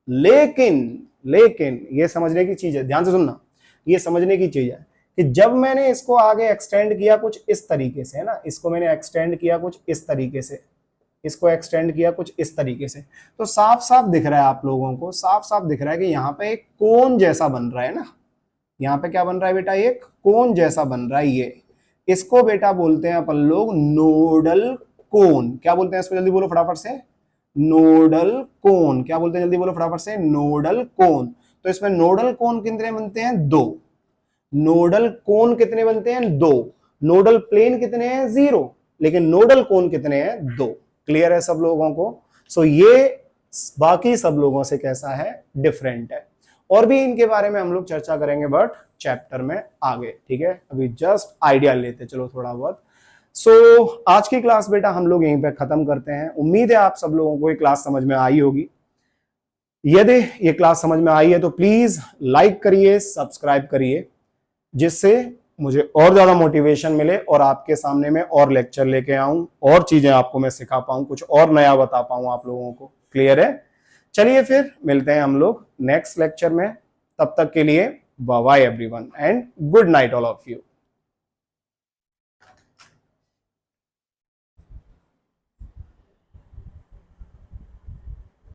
लेकिन ये समझने की चीज है, ध्यान से सुनना, ये समझने की चीज है कि जब मैंने इसको आगे एक्सटेंड किया कुछ इस तरीके से, है ना, इसको मैंने एक्सटेंड किया कुछ इस तरीके से, इसको एक्सटेंड किया कुछ इस तरीके से, तो साफ साफ दिख रहा है आप लोगों को, साफ साफ दिख रहा है कि यहाँ पे एक कोन जैसा बन रहा है ना। यहाँ पे क्या बन रहा है बेटा? एक कोन जैसा बन रहा है। ये इसको बेटा बोलते हैं अपन लोग नोडल कोन। क्या बोलते हैं इसको? जल्दी बोलो फटाफट से, नोडल कोन। क्या बोलते हैं? जल्दी बोलो फटाफट से, नोडल कोन। तो इसमें नोडल कोन कितने बनते हैं? 2। नोडल कोन कितने बनते हैं? 2। नोडल प्लेन कितने हैं? 0। लेकिन नोडल कोन कितने हैं? 2। क्लियर है सब लोगों को? सो ये बाकी सब लोगों से कैसा है? डिफरेंट है। और भी इनके बारे में हम लोग चर्चा करेंगे बट चैप्टर में आगे, ठीक है? अभी जस्ट आइडिया लेते चलो थोड़ा बहुत। सो आज की क्लास बेटा हम लोग यहीं पे खत्म करते हैं। उम्मीद है आप सब लोगों को ये क्लास समझ में आई होगी। यदि ये क्लास समझ में आई है तो प्लीज लाइक करिए, सब्सक्राइब करिए, जिससे मुझे और ज्यादा मोटिवेशन मिले और आपके सामने में और लेक्चर लेके आऊं, और चीजें आपको मैं सिखा पाऊं, कुछ और नया बता पाऊं आप लोगों को। क्लियर है? चलिए फिर मिलते हैं हम लोग नेक्स्ट लेक्चर में। तब तक के लिए bye bye everyone and good night all of you.